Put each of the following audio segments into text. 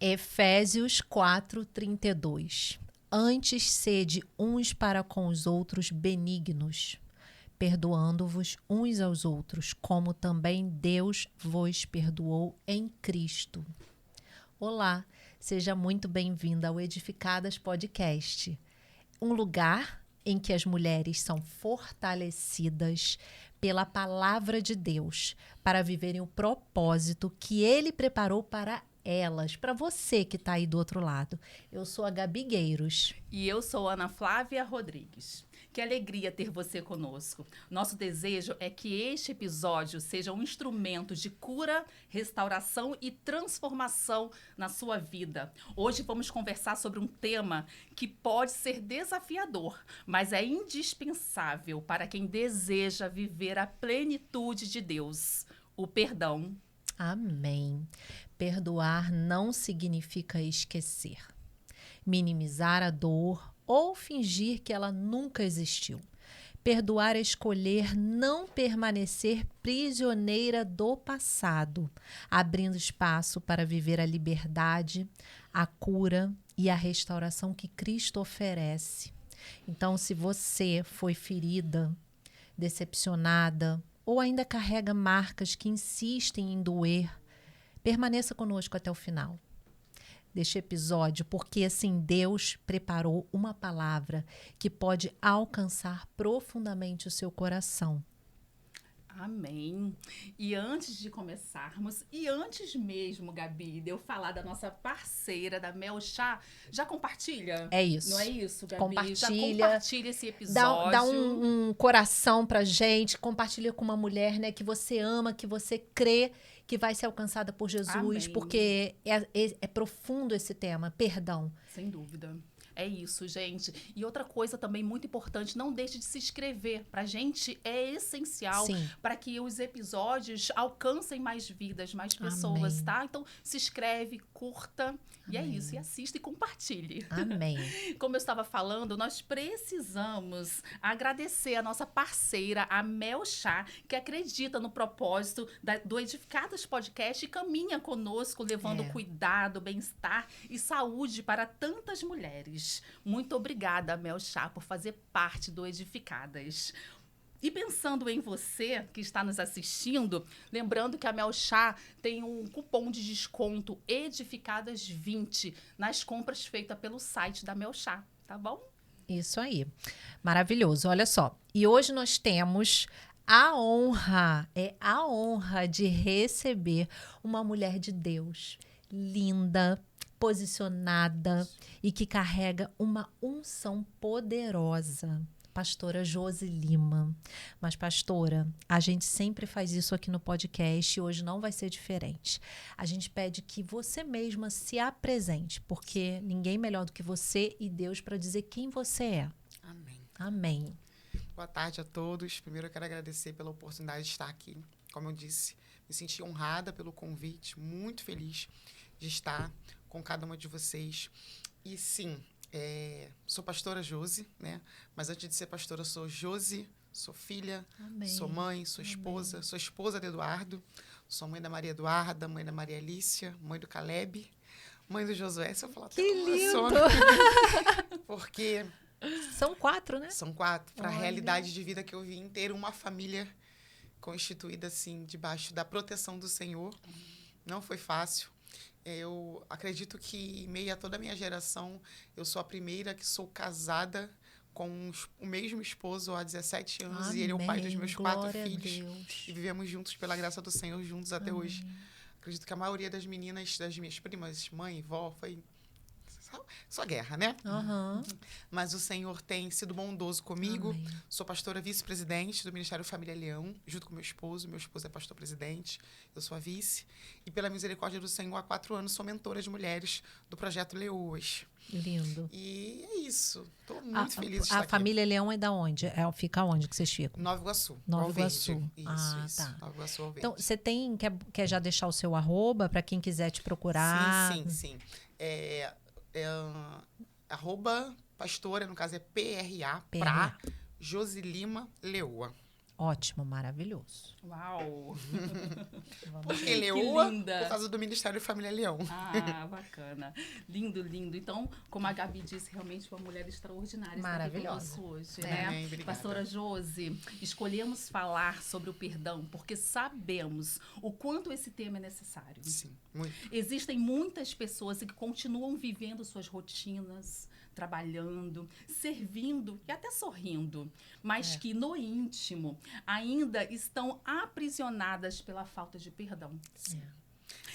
Efésios 4:32. Antes sede uns para com os outros benignos, perdoando-vos uns aos outros, como também Deus vos perdoou em Cristo. Olá, seja muito bem-vinda ao Edificadas Podcast, um lugar em que as mulheres são fortalecidas pela palavra de Deus para viverem o propósito que Ele preparou para elas, para você que está aí do outro lado. Eu sou a Gabi Gueiros. E eu sou Ana Flávia Rodrigues. Que alegria ter você conosco. Nosso desejo é que este episódio seja um instrumento de cura, restauração e transformação na sua vida. Hoje vamos conversar sobre um tema que pode ser desafiador, mas é indispensável para quem deseja viver a plenitude de Deus: o perdão. Amém. Perdoar não significa esquecer, minimizar a dor ou fingir que ela nunca existiu. Perdoar é escolher não permanecer prisioneira do passado, abrindo espaço para viver a liberdade, a cura e a restauração que Cristo oferece. Então, se você foi ferida, decepcionada ou ainda carrega marcas que insistem em doer, permaneça conosco até o final deste episódio, porque assim Deus preparou uma palavra que pode alcançar profundamente o seu coração. Amém. E antes de começarmos, e antes mesmo, Gabi, de eu falar da nossa parceira, da Mel Chá, já compartilha? É isso. Não é isso, Gabi? Compartilha. Já compartilha esse episódio. Dá um coração pra gente, compartilha com uma mulher, né, que você ama, que você crê que vai ser alcançada por Jesus, Amém. porque é profundo esse tema, perdão. Sem dúvida. É isso, gente. E outra coisa também muito importante, não deixe de se inscrever. Pra gente é essencial para que os episódios alcancem mais vidas, mais pessoas, Amém. tá? Então, se inscreve, curta, Amém. e é isso. E assista e compartilhe. Amém. Como eu estava falando, nós precisamos agradecer a nossa parceira, a Mel Chá, que acredita no propósito do Edificadas Podcast e caminha conosco, levando cuidado, bem-estar e saúde para tantas mulheres. Muito obrigada, Mel Chá, por fazer parte do Edificadas. E pensando em você que está nos assistindo, lembrando que a Mel Chá tem um cupom de desconto Edificadas20 nas compras feitas pelo site da Mel Chá, tá bom? Isso aí. Maravilhoso. Olha só. E hoje nós temos a honra de receber uma mulher de Deus, linda, posicionada e que carrega uma unção poderosa. Pastora Josi Lima. Mas, pastora, a gente sempre faz isso aqui no podcast e hoje não vai ser diferente. A gente pede que você mesma se apresente, porque ninguém melhor do que você e Deus para dizer quem você é. Amém. Amém. Boa tarde a todos. Primeiro eu quero agradecer pela oportunidade de estar aqui. Como eu disse, me senti honrada pelo convite, muito feliz de estar com cada uma de vocês. E sim, sou pastora Josi, né? Mas antes de ser pastora, sou Josi, sou filha, Amém. Sou mãe, sou esposa. Amém. Sou esposa de Eduardo, sou mãe da Maria Eduarda, mãe da Maria Alicia, mãe do Caleb, mãe do Josué. Se eu falar que lindo! Porque são 4, né? São 4. Para a realidade de vida que eu vim, ter uma família constituída assim, debaixo da proteção do Senhor, não foi fácil. Eu acredito que, em meio a toda a minha geração, eu sou a primeira que sou casada com o mesmo esposo há 17 anos. Amém. E ele é o pai dos meus Glória 4 filhos. E vivemos juntos, pela graça do Senhor, juntos até hoje. Acredito que a maioria das meninas, das minhas primas, mãe e vó, foi só guerra, né? Uhum. Mas o Senhor tem sido bondoso comigo. Amém. Sou pastora vice-presidente do Ministério Família Leão, junto com meu esposo. Meu esposo é pastor-presidente, eu sou a vice. E pela misericórdia do Senhor, há 4 anos, sou mentora de mulheres do Projeto Leoas. Lindo. E é isso. Estou muito feliz de estar aqui. A família Leão é da onde? Fica onde que vocês ficam? Nova Iguaçu. Nova Iguaçu. Isso. Tá. Nova Iguaçu, Alverde. Então, você quer já deixar o seu arroba para quem quiser te procurar? Sim. Arroba pastora, no caso é PRA, pra Josi Lima Leoa. Ótimo, maravilhoso. Uau! Vamos Porque ver. leoa, linda. por causa do Ministério Família Leão. Ah, bacana. Lindo, lindo. Então, como a Gabi disse, realmente uma mulher extraordinária está aqui Maravilhosa. conosco hoje, É. né? Amém, obrigada. Pastora Josi, escolhemos falar sobre o perdão porque sabemos o quanto esse tema é necessário. Sim, muito. Existem muitas pessoas que continuam vivendo suas rotinas, trabalhando, servindo e até sorrindo, mas que no íntimo ainda estão aprisionadas pela falta de perdão.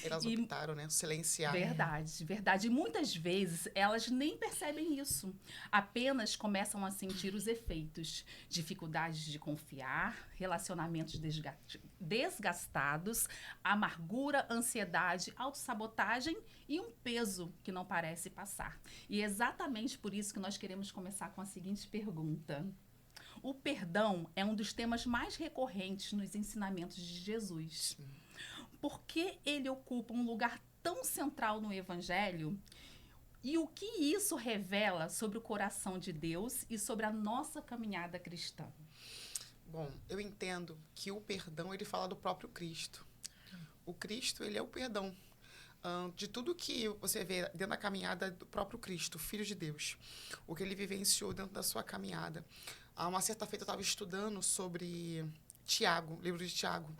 Elas E- optaram, né? Silenciar. Verdade, verdade. E muitas vezes elas nem percebem isso. Apenas começam a sentir os efeitos. Dificuldades de confiar, relacionamentos desgastados, amargura, ansiedade, autossabotagem e um peso que não parece passar. E é exatamente por isso que nós queremos começar com a seguinte pergunta. O perdão é um dos temas mais recorrentes nos ensinamentos de Jesus. Por que ele ocupa um lugar tão central no Evangelho? E o que isso revela sobre o coração de Deus e sobre a nossa caminhada cristã? Bom, eu entendo que o perdão, ele fala do próprio Cristo. O Cristo, ele é o perdão. De tudo que você vê dentro da caminhada do próprio Cristo, Filho de Deus. O que ele vivenciou dentro da sua caminhada. Uma certa feita eu estava estudando sobre Tiago, livro de Tiago.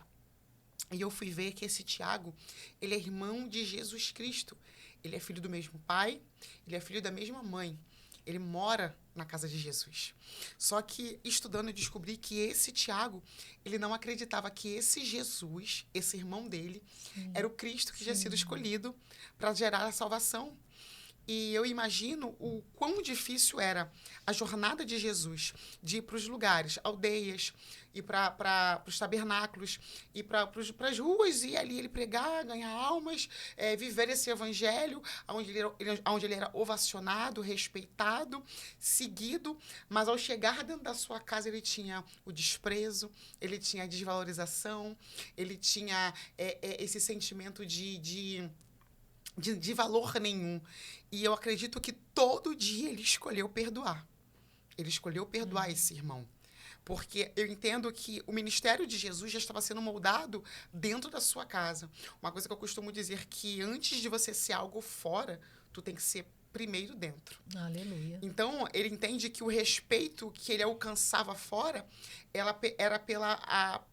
E eu fui ver que esse Tiago, ele é irmão de Jesus Cristo. Ele é filho do mesmo pai, ele é filho da mesma mãe. Ele mora na casa de Jesus. Só que, estudando, eu descobri que esse Tiago, ele não acreditava que esse Jesus, esse irmão dele, era o Cristo que tinha sido escolhido para gerar a salvação. E eu imagino o quão difícil era a jornada de Jesus, de ir para os lugares, aldeias, ir para os tabernáculos, ir para as ruas, e ali ele pregar, ganhar almas, viver esse evangelho, onde ele era ovacionado, respeitado, seguido, mas ao chegar dentro da sua casa ele tinha o desprezo, ele tinha a desvalorização, ele tinha esse sentimento de valor nenhum. E eu acredito que todo dia ele escolheu perdoar. Ele escolheu perdoar esse irmão. Porque eu entendo que o ministério de Jesus já estava sendo moldado dentro da sua casa. Uma coisa que eu costumo dizer que antes de você ser algo fora, tu tem que ser primeiro dentro. Aleluia. Então, ele entende que o respeito que ele alcançava fora era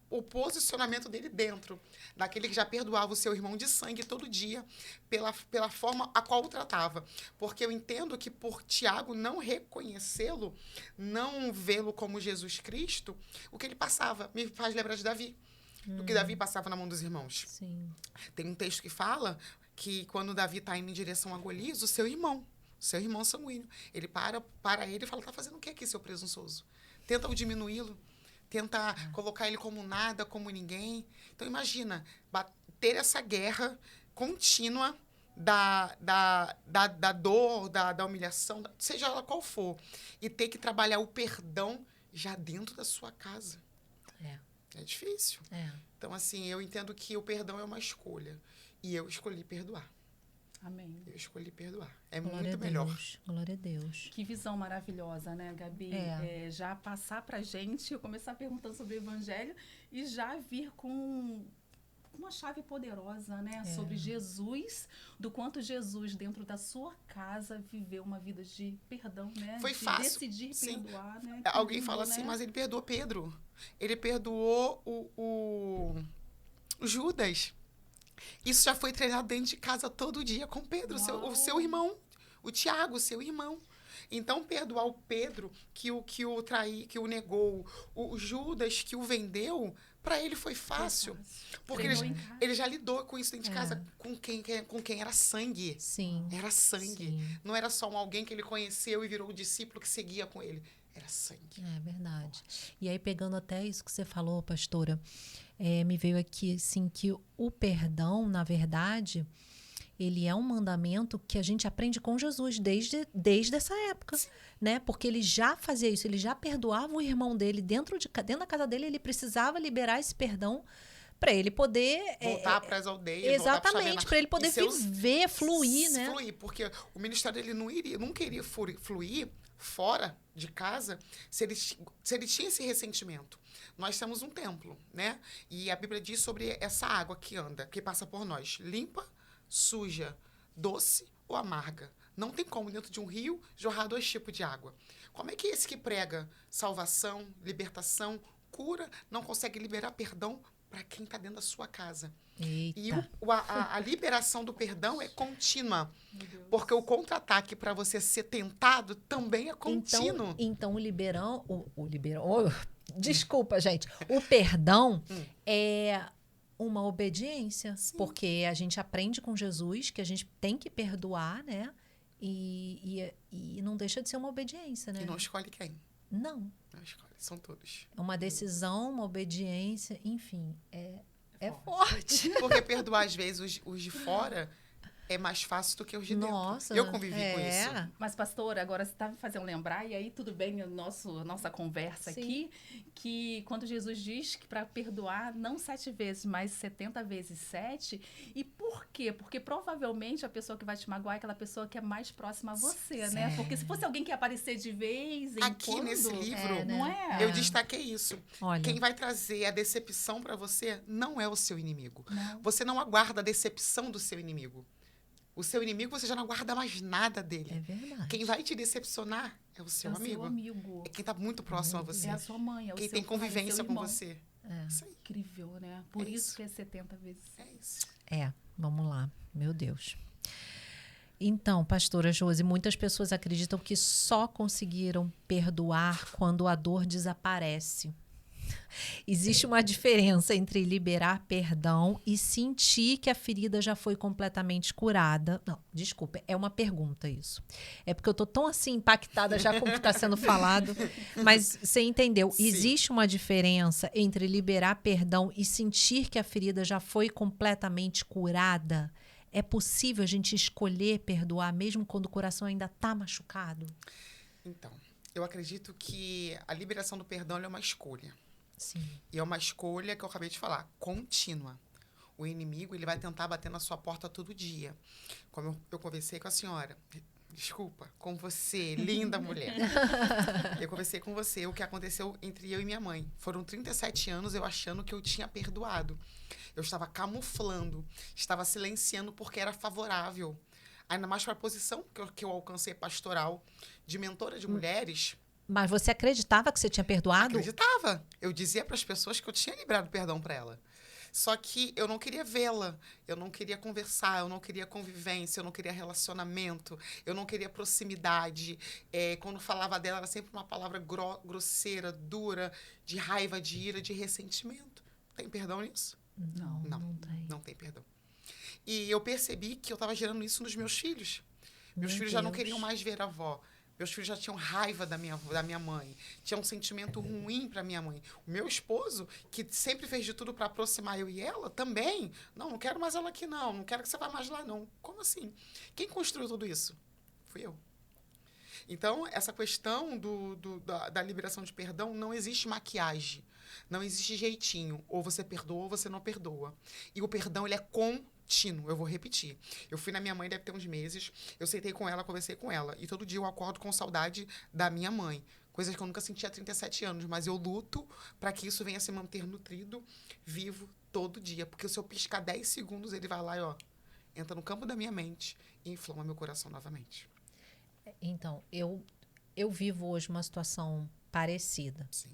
o posicionamento dele dentro, daquele que já perdoava o seu irmão de sangue todo dia, pela forma a qual o tratava. Porque eu entendo que por Tiago não reconhecê-lo, não vê-lo como Jesus Cristo, o que ele passava me faz lembrar de Davi, do que Davi passava na mão dos irmãos. Sim. Tem um texto que fala que quando Davi está indo em direção a Golias, o seu irmão sanguíneo, ele para ele e fala, tá fazendo o que aqui, seu presunçoso? Tenta diminuí-lo, tenta colocar ele como nada, como ninguém. Então, imagina, ter essa guerra contínua da dor, da humilhação, seja ela qual for, e ter que trabalhar o perdão já dentro da sua casa. É difícil. Então, assim, eu entendo que o perdão é uma escolha. E eu escolhi perdoar. Amém. Eu escolhi perdoar. É Glória muito a melhor. Deus. Glória a Deus. Que visão maravilhosa, né, Gabi? Já passar pra gente, eu começar perguntando sobre o Evangelho e já vir com uma chave poderosa, né? Sobre Jesus, do quanto Jesus, dentro da sua casa, viveu uma vida de perdão, né? Foi de fácil. decidir Sim. perdoar, né? Alguém Que fala lindo, assim, né? mas ele perdoou Pedro. Ele perdoou o Judas. Isso já foi treinado dentro de casa todo dia com Pedro, o seu irmão. O Tiago, seu irmão. Então, perdoar o Pedro, que o traiu, que o negou, o Judas, que o vendeu, para ele foi fácil. Porque ele já lidou com isso dentro de casa, com quem era sangue. Sim. Era sangue. Sim. Não era só alguém que ele conheceu e virou o discípulo que seguia com ele. Era sangue. É verdade. E aí, pegando até isso que você falou, pastora, me veio aqui, assim, que o perdão, na verdade, ele é um mandamento que a gente aprende com Jesus desde essa época, né? Porque ele já fazia isso, ele já perdoava o irmão dele dentro da casa dele, ele precisava liberar esse perdão para ele poder voltar para as aldeias, exatamente, para ele poder viver, fluir, né? Fluir, porque o ministério dele não queria fluir fora de casa, se ele tinha esse ressentimento. Nós temos um templo, né? E a Bíblia diz sobre essa água que anda, que passa por nós. Limpa, suja, doce ou amarga. Não tem como, dentro de um rio, jorrar 2 tipos de água. Como é que esse que prega salvação, libertação, cura, não consegue liberar perdão para quem está dentro da sua casa? Eita. E a liberação do perdão é contínua. Porque o contra-ataque para você ser tentado também é contínuo. Então desculpa, gente. O perdão é uma obediência. Sim. Porque a gente aprende com Jesus que a gente tem que perdoar, né? E não deixa de ser uma obediência, né? E não escolhe quem? Não. Não escolhe, são todos. É uma decisão, uma obediência, enfim. É forte. Porque perdoar, às vezes, os de fora é mais fácil do que os de dentro. Nossa. Eu convivi com isso. Mas, pastora, agora você está me fazendo lembrar, e aí tudo bem, nossa conversa Sim. aqui, que quando Jesus diz que para perdoar, não 7 vezes, mas 70 vezes 7. E por quê? Porque provavelmente a pessoa que vai te magoar é aquela pessoa que é mais próxima a você, né? Porque se fosse alguém que ia aparecer de vez em Aqui quando... nesse livro, não é? eu destaquei isso. Olha. Quem vai trazer a decepção para você não é o seu inimigo. Não. Você não aguarda a decepção do seu inimigo. O seu inimigo, você já não aguarda mais nada dele. É verdade. Quem vai te decepcionar é o seu amigo. Seu amigo. É quem está muito próximo a você. É a sua mãe, é o Quem seu tem pai, é o convivência seu com irmão. você. Isso aí. Incrível, né? Por É isso isso. que é 70 vezes. É isso. Vamos lá. Meu Deus. Então, pastora Josi, muitas pessoas acreditam que só conseguiram perdoar quando a dor desaparece. Existe uma diferença entre liberar perdão e sentir que a ferida já foi completamente curada. Não, desculpa, é uma pergunta isso. É porque eu tô tão assim impactada já com o que está sendo falado. Mas você entendeu? Sim. Existe uma diferença entre liberar perdão e sentir que a ferida já foi completamente curada? É possível a gente escolher perdoar mesmo quando o coração ainda está machucado? Então, eu acredito que a liberação do perdão é uma escolha. Sim. E é uma escolha que eu acabei de falar, contínua. O inimigo, ele vai tentar bater na sua porta todo dia. Como eu conversei com a senhora, desculpa, com você, linda mulher. Eu conversei com você o que aconteceu entre eu e minha mãe. Foram 37 anos eu achando que eu tinha perdoado. Eu estava camuflando, estava silenciando porque era favorável. Ainda mais para a posição que eu alcancei pastoral de mentora de mulheres. Mas você acreditava que você tinha perdoado? Acreditava. Eu dizia para as pessoas que eu tinha liberado perdão para ela. Só que eu não queria vê-la, eu não queria conversar, eu não queria convivência, eu não queria relacionamento, eu não queria proximidade. Quando falava dela, era sempre uma palavra grosseira, dura, de raiva, de ira, de ressentimento. Tem perdão nisso? Não tem perdão. E eu percebi que eu estava gerando isso nos meus filhos. Meus filhos já não queriam mais ver a avó. Meus filhos já tinham raiva da minha mãe. Tinha um sentimento ruim para minha mãe. O meu esposo, que sempre fez de tudo para aproximar eu e ela, também. Não quero mais ela aqui, não. Não quero que você vá mais lá, não. Como assim? Quem construiu tudo isso? Fui eu. Então, essa questão da liberação de perdão, não existe maquiagem. Não existe jeitinho. Ou você perdoa ou você não perdoa. E o perdão, ele é contínuo. Eu vou repetir. Eu fui na minha mãe, deve ter uns meses. Eu sentei com ela, conversei com ela. E todo dia eu acordo com saudade da minha mãe. Coisas que eu nunca senti há 37 anos. Mas eu luto para que isso venha se manter nutrido, vivo, todo dia. Porque se eu piscar 10 segundos, ele vai lá e, entra no campo da minha mente e inflama meu coração novamente. Então, eu vivo hoje uma situação parecida. Sim.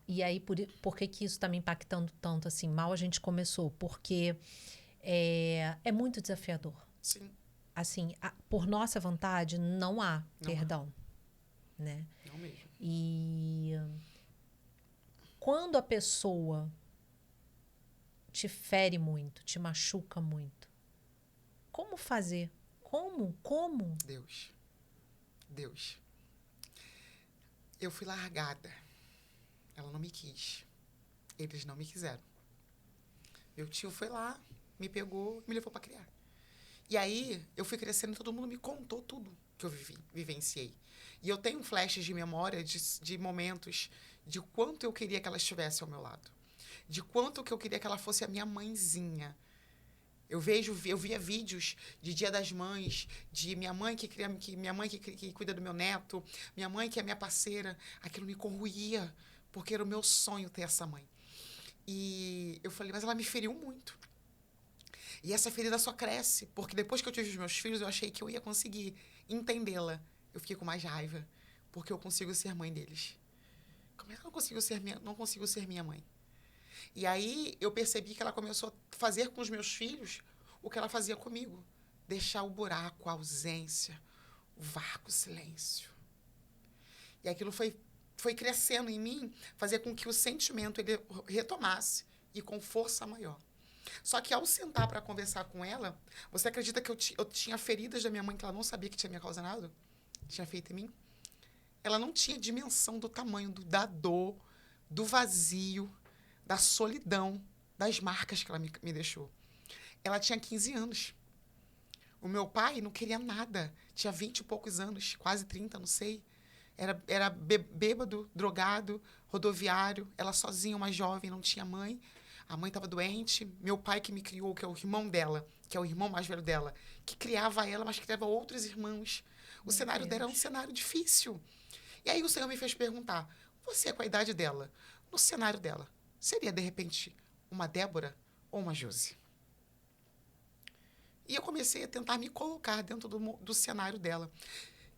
E aí, por que isso está me impactando tanto assim? Mal a gente começou, porque é muito desafiador. Sim. Assim, por nossa vontade, não há perdão, né? Não mesmo. E quando a pessoa te fere muito, te machuca muito, como fazer? Como? Deus. Eu fui largada. Ela não me quis. Eles não me quiseram. Meu tio foi lá, me pegou, me levou para criar. E aí, eu fui crescendo e todo mundo me contou tudo que eu vivenciei. E eu tenho flashes de memória de momentos de quanto eu queria que ela estivesse ao meu lado. De quanto que eu queria que ela fosse a minha mãezinha. Eu via vídeos de Dia das Mães, de minha mãe que cuida do meu neto, minha mãe que é minha parceira. Aquilo me corroía, porque era o meu sonho ter essa mãe. E eu falei, mas ela me feriu muito. E essa ferida só cresce, porque depois que eu tive os meus filhos, eu achei que eu ia conseguir entendê-la. Eu fiquei com mais raiva, porque eu consigo ser mãe deles. Como é que eu não consigo ser minha mãe? E aí eu percebi que ela começou a fazer com os meus filhos o que ela fazia comigo. Deixar o buraco, a ausência, o vácuo, o silêncio. E aquilo foi crescendo em mim, fazer com que o sentimento ele retomasse e com força maior. Só que ao sentar para conversar com ela, você acredita que eu tinha feridas da minha mãe que ela não sabia que tinha me causado? Tinha feito em mim? Ela não tinha dimensão do tamanho da dor, do vazio, da solidão, das marcas que ela me deixou. Ela tinha 15 anos. O meu pai não queria nada. Tinha 20 e poucos anos, quase 30, não sei. Era bêbado, drogado, rodoviário. Ela sozinha, uma jovem, não tinha mãe. A mãe estava doente. Meu pai que me criou, que é o irmão dela, que é o irmão mais velho dela, que criava ela, mas criava outros irmãos. O cenário dela era um cenário difícil. E aí o Senhor me fez perguntar, você, com a idade dela, no cenário dela, seria, de repente, uma Débora ou uma Josi? E eu comecei a tentar me colocar dentro do cenário dela.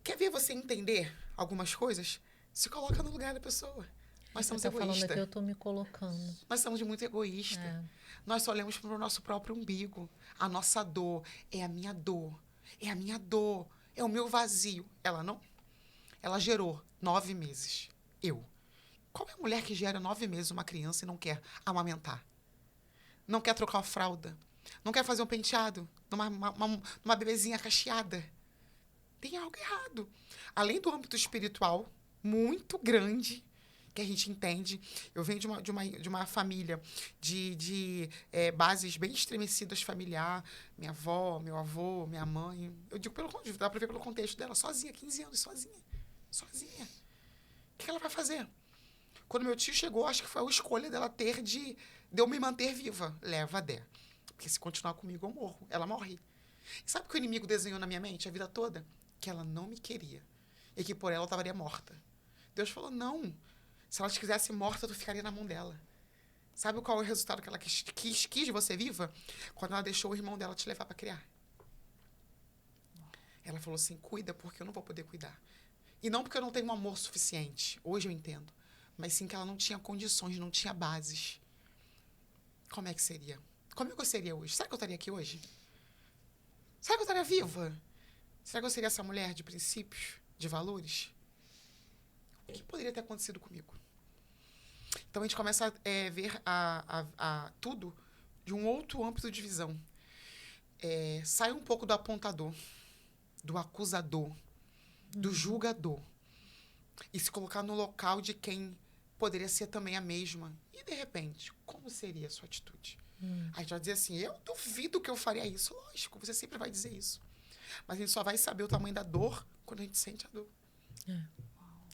Quer ver você entender algumas coisas? Se coloca no lugar da pessoa. Nós somos egoístas. Falando aqui, eu estou me colocando. Nós somos muito egoístas. Nós só olhamos para o nosso próprio umbigo. A nossa dor é a minha dor. É a minha dor. É o meu vazio. Ela não. Ela gerou 9 meses. Eu. Qual é a mulher que gera 9 meses uma criança e não quer amamentar? Não quer trocar a fralda? Não quer fazer um penteado numa bebezinha cacheada? Tem algo errado. Além do âmbito espiritual, muito grande, que a gente entende. Eu venho de uma família de bases bem estremecidas familiar. Minha avó, meu avô, minha mãe. Eu digo, dá para ver pelo contexto dela, sozinha, 15 anos, sozinha. Sozinha. O que ela vai fazer? Quando meu tio chegou, acho que foi a escolha dela ter de eu me manter viva. Leva a Dé. Porque se continuar comigo, eu morro. Ela morre. E sabe o que o inimigo desenhou na minha mente a vida toda? Que ela não me queria. E que por ela eu estaria morta. Deus falou, não. Se ela te quisesse morta, tu ficaria na mão dela. Sabe qual é o resultado que ela quis você viva? Quando ela deixou o irmão dela te levar para criar. Ela falou assim, cuida, porque eu não vou poder cuidar. E não porque eu não tenho um amor suficiente. Hoje eu entendo. Mas sim que ela não tinha condições, não tinha bases. Como é que seria? Como é que eu seria hoje? Será que eu estaria aqui hoje? Será que eu estaria viva? Será que eu seria essa mulher de princípios, de valores? O que poderia ter acontecido comigo? Então, a gente começa a ver tudo de um outro âmbito de visão. Sai um pouco do apontador, do acusador, do julgador. E se colocar no local de quem poderia ser também a mesma. E, de repente, como seria a sua atitude? A gente vai dizer assim, eu duvido que eu faria isso. Lógico, você sempre vai dizer isso. Mas a gente só vai saber o tamanho da dor quando a gente sente a dor.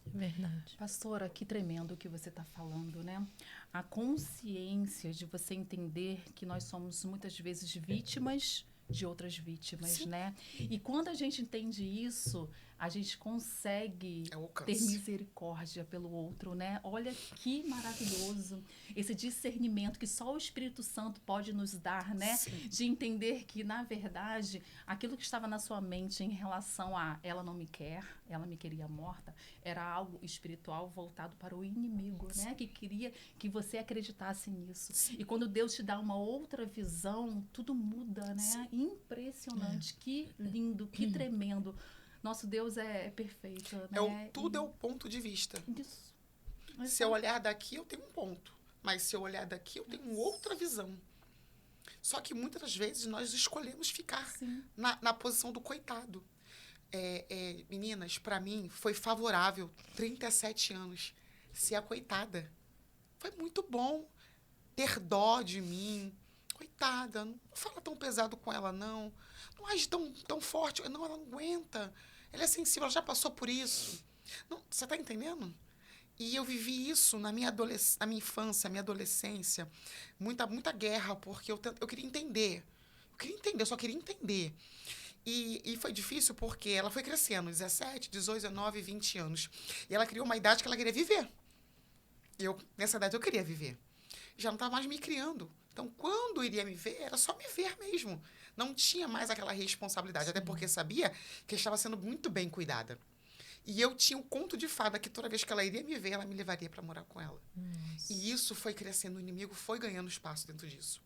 Verdade. Pastora, que tremendo o que você está falando, né? A consciência de você entender que nós somos muitas vezes vítimas de outras vítimas, Sim. né? E quando a gente entende isso, a gente consegue ter misericórdia pelo outro, né? Olha que maravilhoso esse discernimento que só o Espírito Santo pode nos dar, né? Sim. De entender que, na verdade, aquilo que estava na sua mente em relação a ela não me quer, ela me queria morta, era algo espiritual voltado para o inimigo, né? Que queria que você acreditasse nisso. Sim. E quando Deus te dá uma outra visão, tudo muda, né? Sim. Impressionante, que lindo, que tremendo. Nosso Deus é perfeito, né? Tudo é o ponto de vista. Isso. Se eu olhar daqui, eu tenho um ponto. Mas se eu olhar daqui, eu tenho outra visão. Só que muitas das vezes nós escolhemos ficar na posição do coitado. Meninas, para mim, foi favorável, 37 anos, ser a coitada. Foi muito bom ter dó de mim. Coitada, não fala tão pesado com ela, não. Não age tão forte. Não, ela não aguenta. Ela é sensível, ela já passou por isso. Não, você está entendendo? E eu vivi isso na minha infância, minha adolescência. Muita guerra, porque eu queria entender. Eu queria entender, eu só queria entender. E foi difícil porque ela foi crescendo, 17, 18, 19, 20 anos. E ela criou uma idade que ela queria viver. Nessa idade, eu queria viver. Já não estava mais me criando. Então, quando iria me ver, era só me ver mesmo. Não tinha mais aquela responsabilidade. Até porque sabia que eu estava sendo muito bem cuidada. E eu tinha um conto de fada que toda vez que ela iria me ver, ela me levaria para morar com ela. Nossa. E isso foi crescendo, o inimigo foi ganhando espaço dentro disso.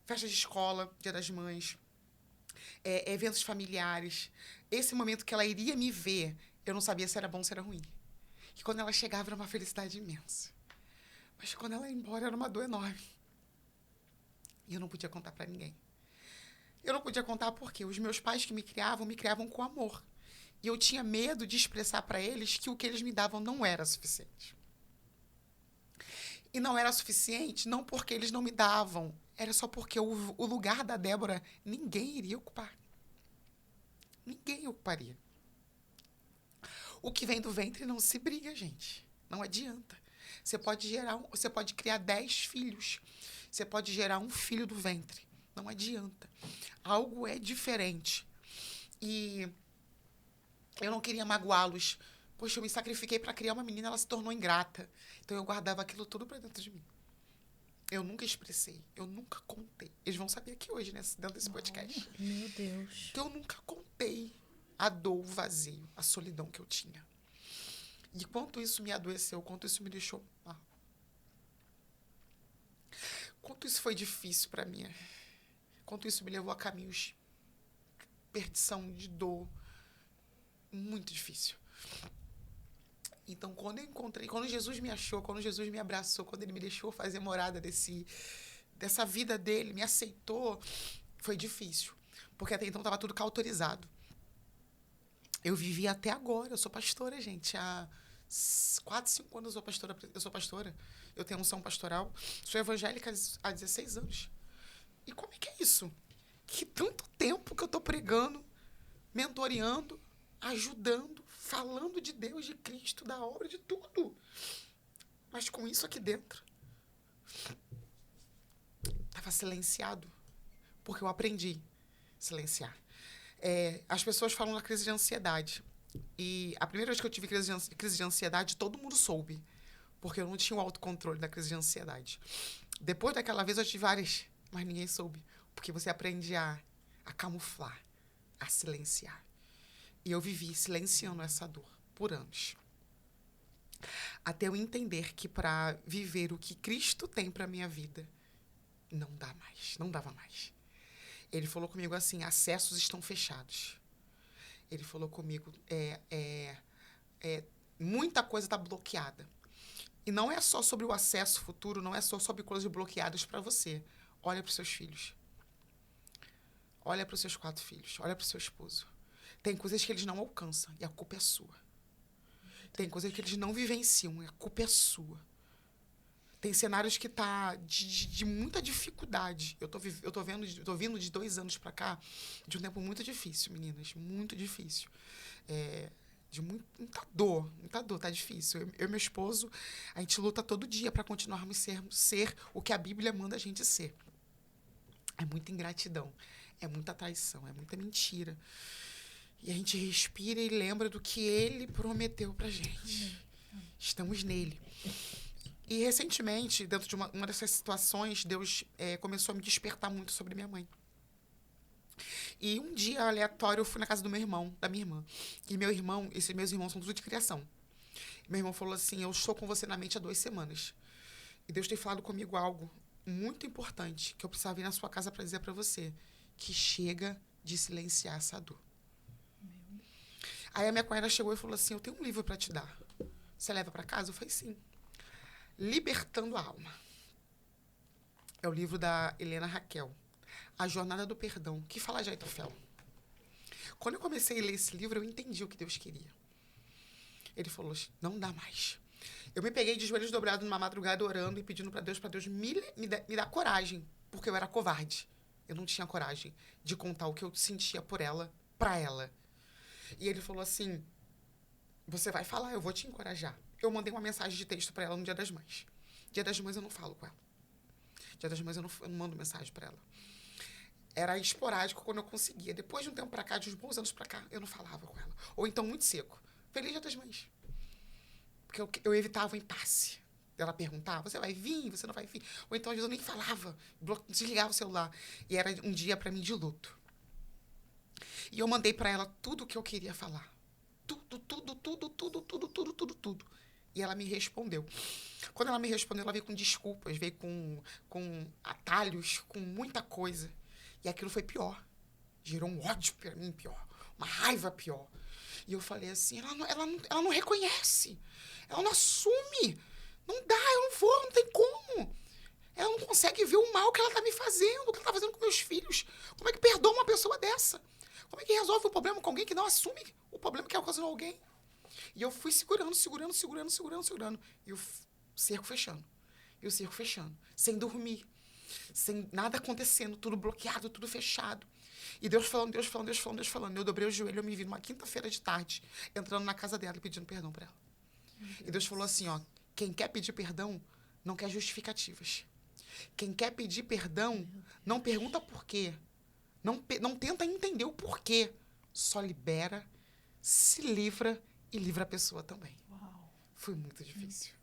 Festa de escola, Dia das Mães, eventos familiares. Esse momento que ela iria me ver, eu não sabia se era bom ou se era ruim. E quando ela chegava, era uma felicidade imensa. Mas quando ela ia embora, era uma dor enorme. E eu não podia contar para ninguém. Eu não podia contar porque os meus pais que me criavam com amor. E eu tinha medo de expressar para eles que o que eles me davam não era suficiente. E não era suficiente não porque eles não me davam, era só porque o lugar da Débora ninguém iria ocupar. Ninguém ocuparia. O que vem do ventre não se briga, gente. Não adianta. Você pode criar 10 filhos. Você pode gerar um filho do ventre. Não adianta. Algo é diferente. E eu não queria magoá-los. Poxa, eu me sacrifiquei para criar uma menina, ela se tornou ingrata. Então eu guardava aquilo tudo para dentro de mim. Eu nunca expressei, eu nunca contei. Eles vão saber aqui hoje, dentro desse podcast. Meu Deus. Que eu nunca contei a dor, o vazio, a solidão que eu tinha. E quanto isso me adoeceu, quanto isso me deixou mal. Quanto isso foi difícil para mim. Quanto isso me levou a caminhos de perdição, de dor. Muito difícil. Então, quando Jesus me achou, quando Jesus me abraçou, quando ele me deixou fazer morada dessa vida dele, me aceitou, foi difícil. Porque até então estava tudo cauterizado. Eu vivi até agora, eu sou pastora, gente. Há 4, 5 anos eu sou pastora. Eu tenho unção pastoral. Sou evangélica há 16 anos. E como é que é isso? Que tanto tempo que eu estou pregando, mentoreando, ajudando, falando de Deus, de Cristo, da obra, de tudo. Mas com isso aqui dentro, estava silenciado. Porque eu aprendi a silenciar. As pessoas falam da crise de ansiedade. E a primeira vez que eu tive crise de ansiedade, todo mundo soube. Porque eu não tinha o autocontrole da crise de ansiedade. Depois daquela vez, eu tive várias, mas ninguém soube. Porque você aprende a camuflar, a silenciar. E eu vivi silenciando essa dor por anos. Até eu entender que para viver o que Cristo tem para minha vida, não dá mais, não dava mais. Ele falou comigo assim, acessos estão fechados. Ele falou comigo, muita coisa está bloqueada. E não é só sobre o acesso futuro, não é só sobre coisas bloqueadas para você. Olha para os seus filhos. Olha para os seus 4 filhos. Olha para o seu esposo. Tem coisas que eles não alcançam e a culpa é sua. Tem coisas que eles não vivenciam e a culpa é sua. Tem cenários que tá de muita dificuldade. Eu tô vindo de 2 anos para cá de um tempo muito difícil, meninas. Muito difícil. De muita dor, tá difícil. Eu e meu esposo, a gente luta todo dia para continuarmos ser o que a Bíblia manda a gente ser. É muita ingratidão, é muita traição, é muita mentira. E a gente respira e lembra do que ele prometeu pra gente. Estamos nele. E recentemente, dentro de uma dessas situações, Deus começou a me despertar muito sobre minha mãe. E um dia aleatório eu fui na casa do meu irmão, da minha irmã. E esses meus irmãos são tudo de criação. Meu irmão falou assim, eu estou com você na mente há 2 semanas. E Deus tem falado comigo algo muito importante, que eu precisava vir na sua casa para dizer para você, que chega de silenciar essa dor. Aí a minha cunhada chegou e falou assim, eu tenho um livro para te dar. Você leva para casa? Eu falei, sim. Libertando a Alma. É o livro da Helena Raquel. A Jornada do Perdão, que fala de Aitofel. Quando eu comecei a ler esse livro, eu entendi o que Deus queria. Ele falou, não dá mais. Eu me peguei de joelhos dobrados numa madrugada orando e pedindo para Deus me dar coragem, porque eu era covarde. Eu não tinha coragem de contar o que eu sentia por ela, para ela. E ele falou assim, você vai falar, eu vou te encorajar. Eu mandei uma mensagem de texto para ela no Dia das Mães. Dia das Mães eu não falo com ela. Dia das Mães eu não mando mensagem para ela. era esporádico quando eu conseguia. Depois de um tempo pra cá, de uns bons anos pra cá, eu não falava com ela. Ou então muito seco. Feliz Dia das Mães. Porque eu evitava o impasse. Ela perguntava, você vai vir? Você não vai vir? Ou então, às vezes, eu nem falava. Desligava o celular. E era um dia pra mim de luto. E eu mandei pra ela tudo o que eu queria falar. Tudo. E ela me respondeu. Quando ela me respondeu, ela veio com desculpas, veio com atalhos, com muita coisa. E aquilo foi pior. Gerou um ódio pra mim pior. Uma raiva pior. E eu falei assim, ela não reconhece. Ela não assume. Não dá, eu não vou, não tem como. Ela não consegue ver o mal que ela tá me fazendo, o que ela tá fazendo com meus filhos. Como é que perdoa uma pessoa dessa? Como é que resolve o problema com alguém que não assume o problema que ocasionou alguém? E eu fui segurando. E o cerco fechando. Sem dormir. Sem nada acontecendo. Tudo bloqueado, tudo fechado. E Deus falando. Eu dobrei o joelho, eu me vi numa quinta-feira de tarde, entrando na casa dela e pedindo perdão pra ela. E Deus falou assim, ó, quem quer pedir perdão não quer justificativas. Quem quer pedir perdão não pergunta por quê. Não tenta entender o porquê. Só libera, se livra e livra a pessoa também. Uau. Foi muito difícil.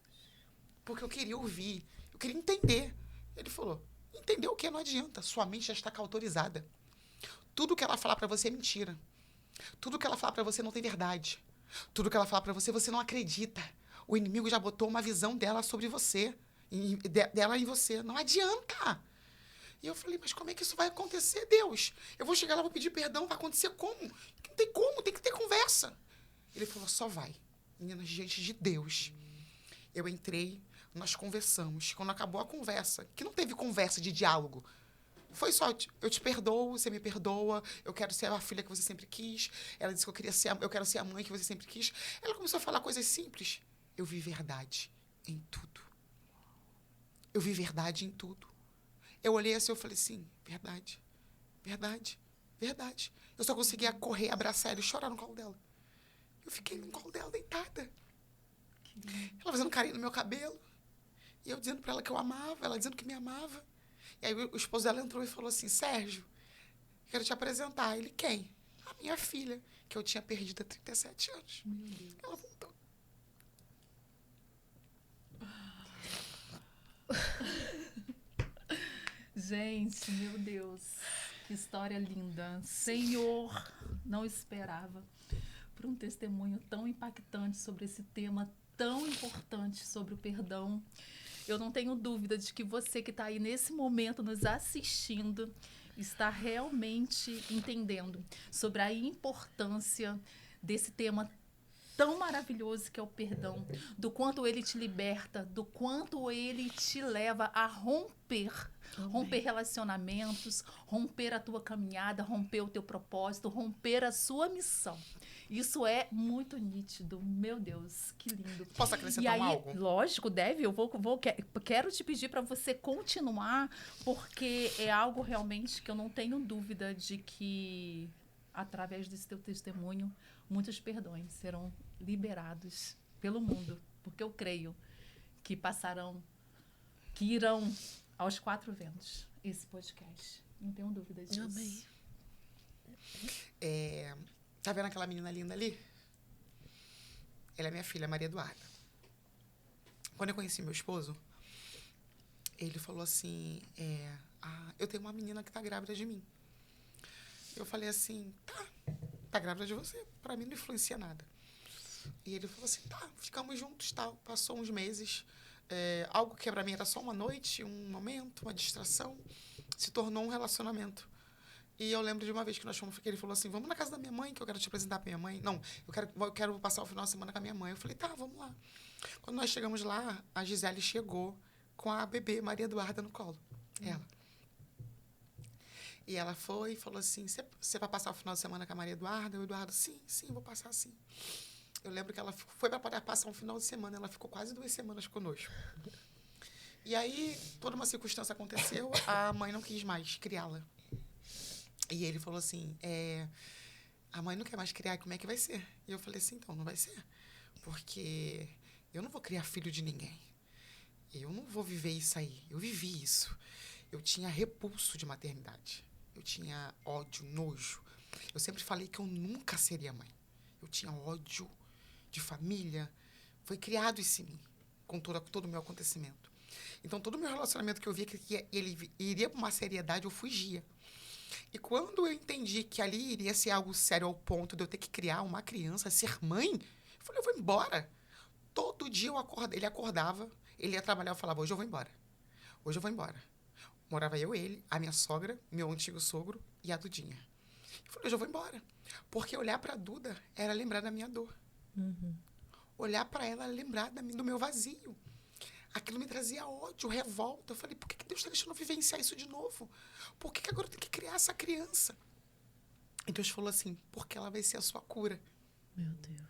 Porque eu queria ouvir, eu queria entender. Ele falou, entender o que não adianta, sua mente já está cauterizada. Tudo que ela falar pra você é mentira. Tudo que ela falar pra você não tem verdade. Tudo que ela falar pra você, você não acredita. O inimigo já botou uma visão dela sobre você, dela em você. Não adianta. E eu falei, mas como é que isso vai acontecer, Deus? Eu vou chegar lá, vou pedir perdão, vai acontecer como? Não tem como, tem que ter conversa. Ele falou, só vai. Meninas, diante de Deus. Eu entrei, nós conversamos. Quando acabou a conversa, que não teve conversa de diálogo, foi só, eu te perdoo, você me perdoa, eu quero ser a filha que você sempre quis. Ela disse que eu quero ser a mãe que você sempre quis. Ela começou a falar coisas simples. Eu vi verdade em tudo. Eu vi verdade em tudo. Eu olhei assim, eu falei assim, verdade. Eu só conseguia correr, abraçar ela e chorar no colo dela. Eu fiquei no colo dela, deitada. Ela fazendo carinho no meu cabelo. E eu dizendo pra ela que eu amava, ela dizendo que me amava. E aí o esposo dela entrou e falou assim, Sérgio, quero te apresentar. Ele, quem? A minha filha, que eu tinha perdido há 37 anos. Ela voltou. Gente, meu Deus, que história linda. Senhor, não esperava por um testemunho tão impactante sobre esse tema tão importante sobre o perdão. Eu não tenho dúvida de que você que está aí nesse momento nos assistindo está realmente entendendo sobre a importância desse tema tão maravilhoso que é o perdão, do quanto ele te liberta, do quanto ele te leva a romper relacionamentos, romper a tua caminhada, romper o teu propósito, romper a sua missão. Isso é muito nítido. Meu Deus, que lindo. Posso acrescentar algo? Lógico, deve. Quero te pedir para você continuar, porque é algo realmente que eu não tenho dúvida de que, através desse teu testemunho, muitos perdões serão liberados pelo mundo, porque eu creio que irão aos 4 ventos esse podcast. Não tenho dúvida disso. Amém. Tá vendo aquela menina linda ali? Ela é minha filha, Maria Eduarda. Quando eu conheci meu esposo, ele falou assim, eu tenho uma menina que tá grávida de mim. Eu falei assim, tá grávida de você. Pra mim não influencia nada. E ele falou assim, ficamos juntos, tal. Passou uns meses. Algo que pra mim era só uma noite, um momento, uma distração, se tornou um relacionamento. E eu lembro de uma vez que nós fomos, que ele falou assim, vamos na casa da minha mãe, que eu quero te apresentar pra minha mãe. Não, eu quero passar o final de semana com a minha mãe. Eu falei, vamos lá. Quando nós chegamos lá, a Gisele chegou com a bebê Maria Eduarda no colo. Ela. E ela foi e falou assim, você vai passar o final de semana com a Maria Eduarda? O Eduardo, sim, vou passar sim. Eu lembro que ela foi para poder passar um final de semana, ela ficou quase 2 semanas conosco. E aí, toda uma circunstância aconteceu, a mãe não quis mais criá-la. E ele falou assim, a mãe não quer mais criar, como é que vai ser? E eu falei assim, então, não vai ser. Porque eu não vou criar filho de ninguém. Eu não vou viver isso aí. Eu vivi isso. Eu tinha repulso de maternidade. Eu tinha ódio, nojo. Eu sempre falei que eu nunca seria mãe. Eu tinha ódio de família. Foi criado isso em mim, com todo o meu acontecimento. Então, todo o meu relacionamento que eu via que ele iria para uma seriedade, eu fugia. E quando eu entendi que ali iria ser algo sério ao ponto de eu ter que criar uma criança, ser mãe, eu falei, eu vou embora. Todo dia ele acordava, ele ia trabalhar, eu falava, hoje eu vou embora. Hoje eu vou embora. Morava eu, ele, a minha sogra, meu antigo sogro e a Dudinha. Eu falei, hoje eu vou embora. Porque olhar para a Duda era lembrar da minha dor. Olhar para ela era lembrar do meu vazio. Aquilo me trazia ódio, revolta. Eu falei, por que Deus está deixando eu vivenciar isso de novo? Por que agora eu tenho que criar essa criança? E Deus falou assim, porque ela vai ser a sua cura. Meu Deus.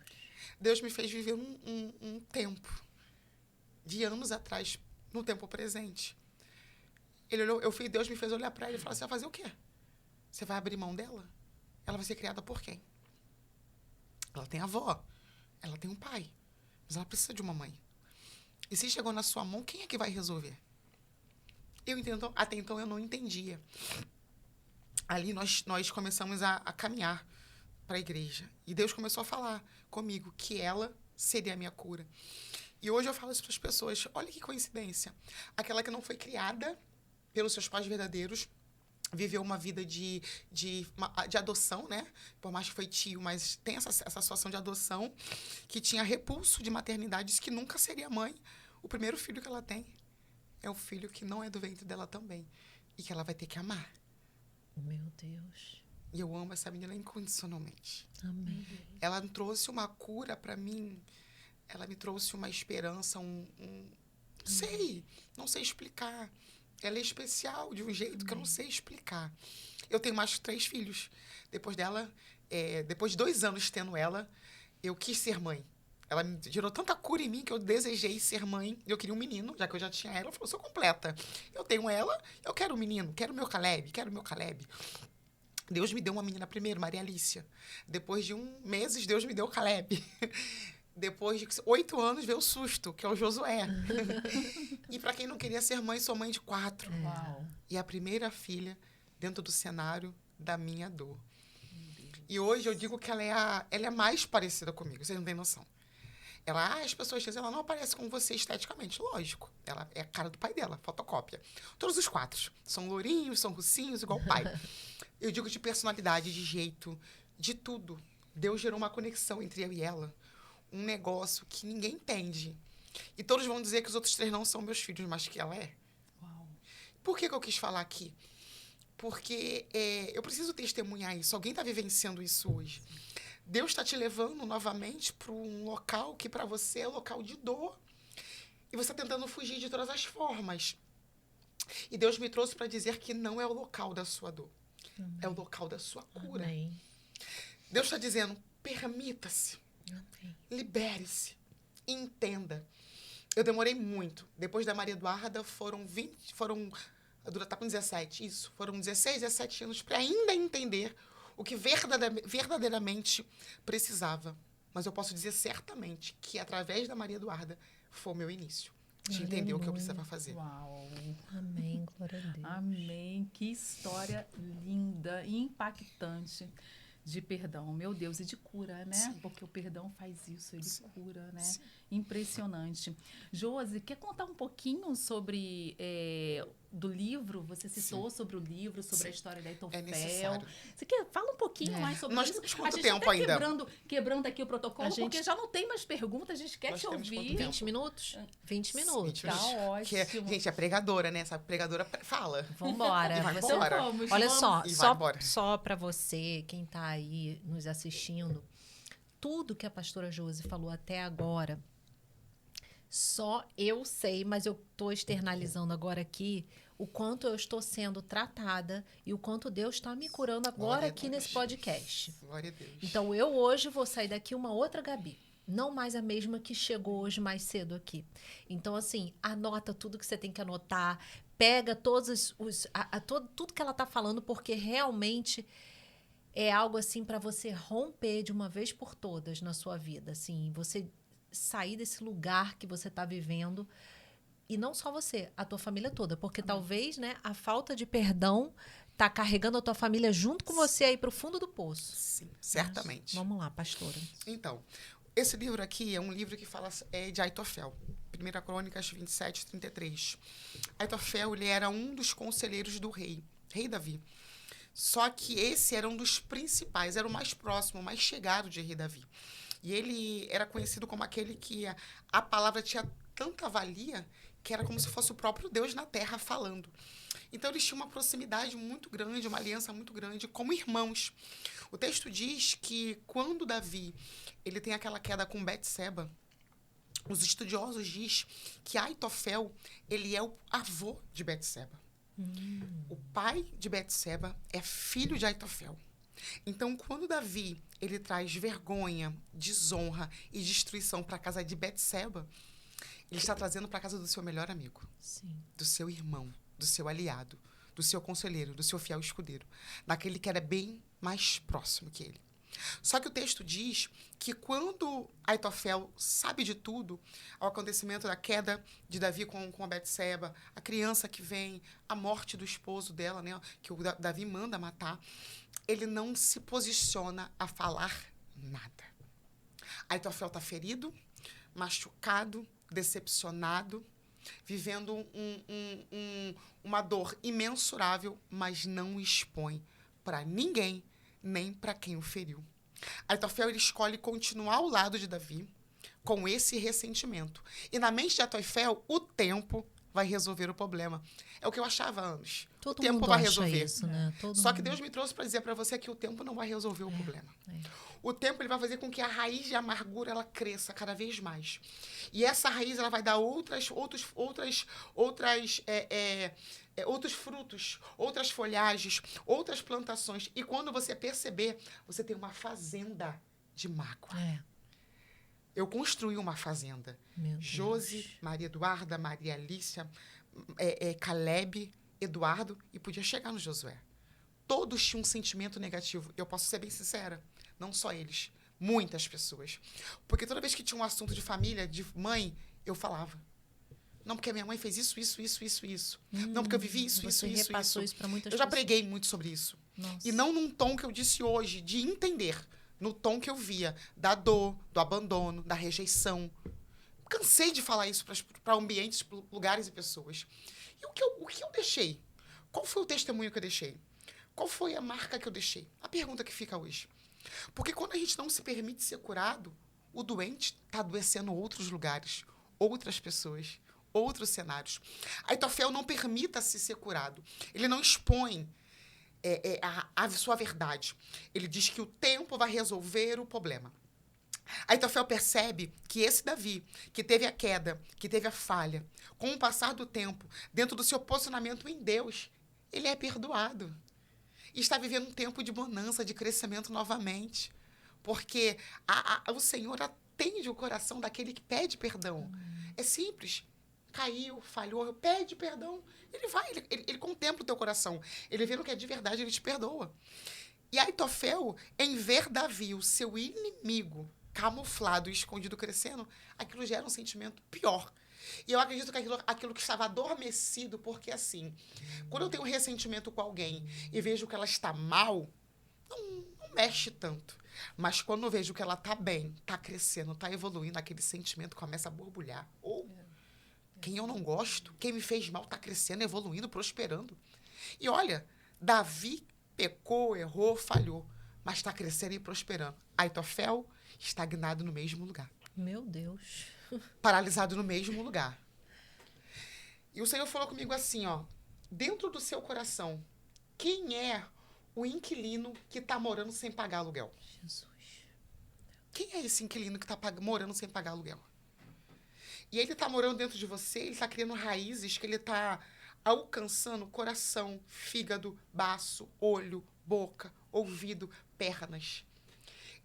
Deus me fez viver um tempo, de anos atrás, no tempo presente. Deus me fez olhar para ele e falar, você vai fazer o quê? Você vai abrir mão dela? Ela vai ser criada por quem? Ela tem avó, ela tem um pai, mas ela precisa de uma mãe. E se chegou na sua mão, quem é que vai resolver? Até então eu não entendia. Ali nós começamos a caminhar para a igreja. E Deus começou a falar comigo que ela seria a minha cura. E hoje eu falo isso para as pessoas. Olha que coincidência. Aquela que não foi criada pelos seus pais verdadeiros, viveu uma vida de adoção, né? Por mais que foi tio, mas tem essa situação de adoção, que tinha repulso de maternidade, disse que nunca seria mãe. O primeiro filho que ela tem é o filho que não é do ventre dela também. E que ela vai ter que amar. Meu Deus. E eu amo essa menina incondicionalmente. Amém. Ela trouxe uma cura para mim. Ela me trouxe uma esperança, não sei explicar. Ela é especial de um jeito que eu não sei explicar. Eu tenho mais 3 filhos. Depois de 2 anos tendo ela, eu quis ser mãe. Ela me gerou tanta cura em mim que eu desejei ser mãe. Eu queria um menino, já que eu já tinha ela. Ela falou, sou completa. Eu tenho ela, eu quero um menino, quero meu Caleb. Deus me deu uma menina primeiro, Maria Alicia. Depois de meses, Deus me deu o Caleb. Depois de 8 anos, veio o Susto, que é o Josué. E para quem não queria ser mãe, sou mãe de 4. Uau. E a primeira filha dentro do cenário da minha dor. E hoje eu digo que ela é mais parecida comigo, vocês não têm noção. As pessoas dizem, ela não aparece com você esteticamente. Lógico, ela é a cara do pai dela, fotocópia. Todos os 4 são lourinhos, são russinhos, igual o pai. Eu digo de personalidade, de jeito, de tudo. Deus gerou uma conexão entre eu e ela. Um negócio que ninguém entende. E todos vão dizer que os outros 3 não são meus filhos, mas que ela é. Uau. Por que eu quis falar aqui? Porque eu preciso testemunhar isso. Alguém está vivenciando isso hoje. Deus está te levando novamente para um local que para você é local de dor. E você está tentando fugir de todas as formas. E Deus me trouxe para dizer que não é o local da sua dor. Amém. É o local da sua cura. Amém. Deus está dizendo, permita-se. Amém. Libere-se. Entenda. Eu demorei muito. Depois da Maria Eduarda, a Duda está com 17, isso. Foram 16, 17 anos para ainda entender o que verdadeiramente precisava. Mas eu posso dizer certamente que, através da Maria Eduarda, foi o meu início. De entender o que eu precisava fazer. Uau. Amém, glória a Deus. Amém. Que história linda e impactante de perdão. Meu Deus, e de cura, né? Sim. Porque o perdão faz isso, ele Sim. cura, né? Sim. Impressionante. Josi, quer contar um pouquinho sobre do livro? Você citou sobre o livro, sobre Sim. a história da É Itofel. necessário. Você fala um pouquinho mais sobre Nós isso? temos quanto a gente tempo tá ainda? quebrando aqui o protocolo, A gente- porque já não tem mais perguntas, a gente quer Nós te temos quanto ouvir. tempo? 20 minutos? 20 minutos. Tá ótimo. Gente, é pregadora, né? Essa pregadora fala. Vambora. E vai Você- embora. Então vamos, Olha vamos. só, E vai embora. só para você, quem tá aí nos assistindo, tudo que a pastora Josi falou até agora, só eu sei, mas eu tô externalizando agora aqui o quanto eu estou sendo tratada e o quanto Deus está me curando agora Glória a aqui Deus. nesse podcast. Glória a Deus. Então, eu hoje vou sair daqui uma outra Gabi. Não mais a mesma que chegou hoje mais cedo aqui. Então, assim, anota tudo que você tem que anotar. Pega todos tudo que ela tá falando, porque realmente é algo, assim, para você romper de uma vez por todas na sua vida. Assim, você sair desse lugar que você tá vivendo. E não só você, a tua família toda. Porque talvez, né, a falta de perdão tá carregando a tua família junto com você aí pro fundo do poço. Sim, certamente. Vamos lá, pastora. Então, esse livro aqui é um livro que fala de Aitofel. 1 Crônicas 27, 33. Aitofel, ele era um dos conselheiros do rei Davi. Só que esse era um dos principais, era o mais próximo, o mais chegado de rei Davi. E ele era conhecido como aquele que a palavra tinha tanta valia que era como se fosse o próprio Deus na terra falando. Então, eles tinham uma proximidade muito grande, uma aliança muito grande, como irmãos. O texto diz que quando Davi ele tem aquela queda com Betseba, os estudiosos dizem que Aitofel ele é o avô de Betseba. O pai de Betseba é filho de Aitofel. Então, quando Davi ele traz vergonha, desonra e destruição para a casa de Betseba, ele está trazendo para a casa do seu melhor amigo, Sim. do seu irmão, do seu aliado, do seu conselheiro, do seu fiel escudeiro, daquele que era bem mais próximo que ele. Só que o texto diz que quando Aitofel sabe de tudo, ao acontecimento da queda de Davi com a Betseba, a criança que vem, a morte do esposo dela, né, que o Davi manda matar, ele não se posiciona a falar nada. Aitofel está ferido, machucado, decepcionado, vivendo uma dor imensurável, mas não expõe para ninguém, nem para quem o feriu. Aitofel ele escolhe continuar ao lado de Davi com esse ressentimento. E na mente de Aitofel, o tempo vai resolver o problema. É o que eu achava antes. O tempo vai resolver. Isso, né? Só que Deus me trouxe para dizer para você que o tempo não vai resolver o problema. O tempo ele vai fazer com que a raiz de amargura ela cresça cada vez mais. E essa raiz ela vai dar outros frutos, outras folhagens, outras plantações. E quando você perceber, você tem uma fazenda de mágoa. Eu construí uma fazenda. Josi, Maria Eduarda, Maria Alícia, Caleb, Eduardo, e podia chegar no Josué. Todos tinham um sentimento negativo. Eu posso ser bem sincera, não só eles, muitas pessoas. Porque toda vez que tinha um assunto de família, de mãe, eu falava. Não, porque a minha mãe fez isso. Não, porque eu vivi isso. Você repassou isso para muitas pessoas. Eu já preguei muito sobre isso. Nossa. E não num tom que eu disse hoje, de entender. No tom que eu via, da dor, do abandono, da rejeição. Cansei de falar isso para ambientes, lugares e pessoas. E o que eu deixei? Qual foi o testemunho que eu deixei? Qual foi a marca que eu deixei? A pergunta que fica hoje. Porque quando a gente não se permite ser curado, o doente está adoecendo outros lugares, outras pessoas, outros cenários. Aitofel não permita-se ser curado. Ele não expõe a sua verdade. Ele diz que o tempo vai resolver o problema. Aitofel percebe que esse Davi, que teve a queda, que teve a falha, com o passar do tempo, dentro do seu posicionamento em Deus, ele é perdoado. E está vivendo um tempo de bonança, de crescimento novamente. Porque o Senhor atende o coração daquele que pede perdão. É simples. Caiu, falhou, pede perdão. Ele contempla o teu coração. Ele vê no que é de verdade, ele te perdoa. E Aitofel, em ver Davi, o seu inimigo, camuflado e escondido, crescendo, aquilo gera um sentimento pior. E eu acredito que aquilo que estava adormecido, porque assim, quando eu tenho um ressentimento com alguém e vejo que ela está mal, não mexe tanto. Mas quando eu vejo que ela está bem, está crescendo, está evoluindo, aquele sentimento começa a borbulhar. Ou quem eu não gosto, quem me fez mal, está crescendo, evoluindo, prosperando. E olha, Davi pecou, errou, falhou, mas está crescendo e prosperando. Aitofel, estagnado no mesmo lugar. Meu Deus. Paralisado no mesmo lugar. E o Senhor falou comigo assim, ó, dentro do seu coração, quem é o inquilino que está morando sem pagar aluguel? Jesus. Quem é esse inquilino que está morando sem pagar aluguel? E ele está morando dentro de você, ele está criando raízes que ele está alcançando coração, fígado, baço, olho, boca, ouvido, pernas.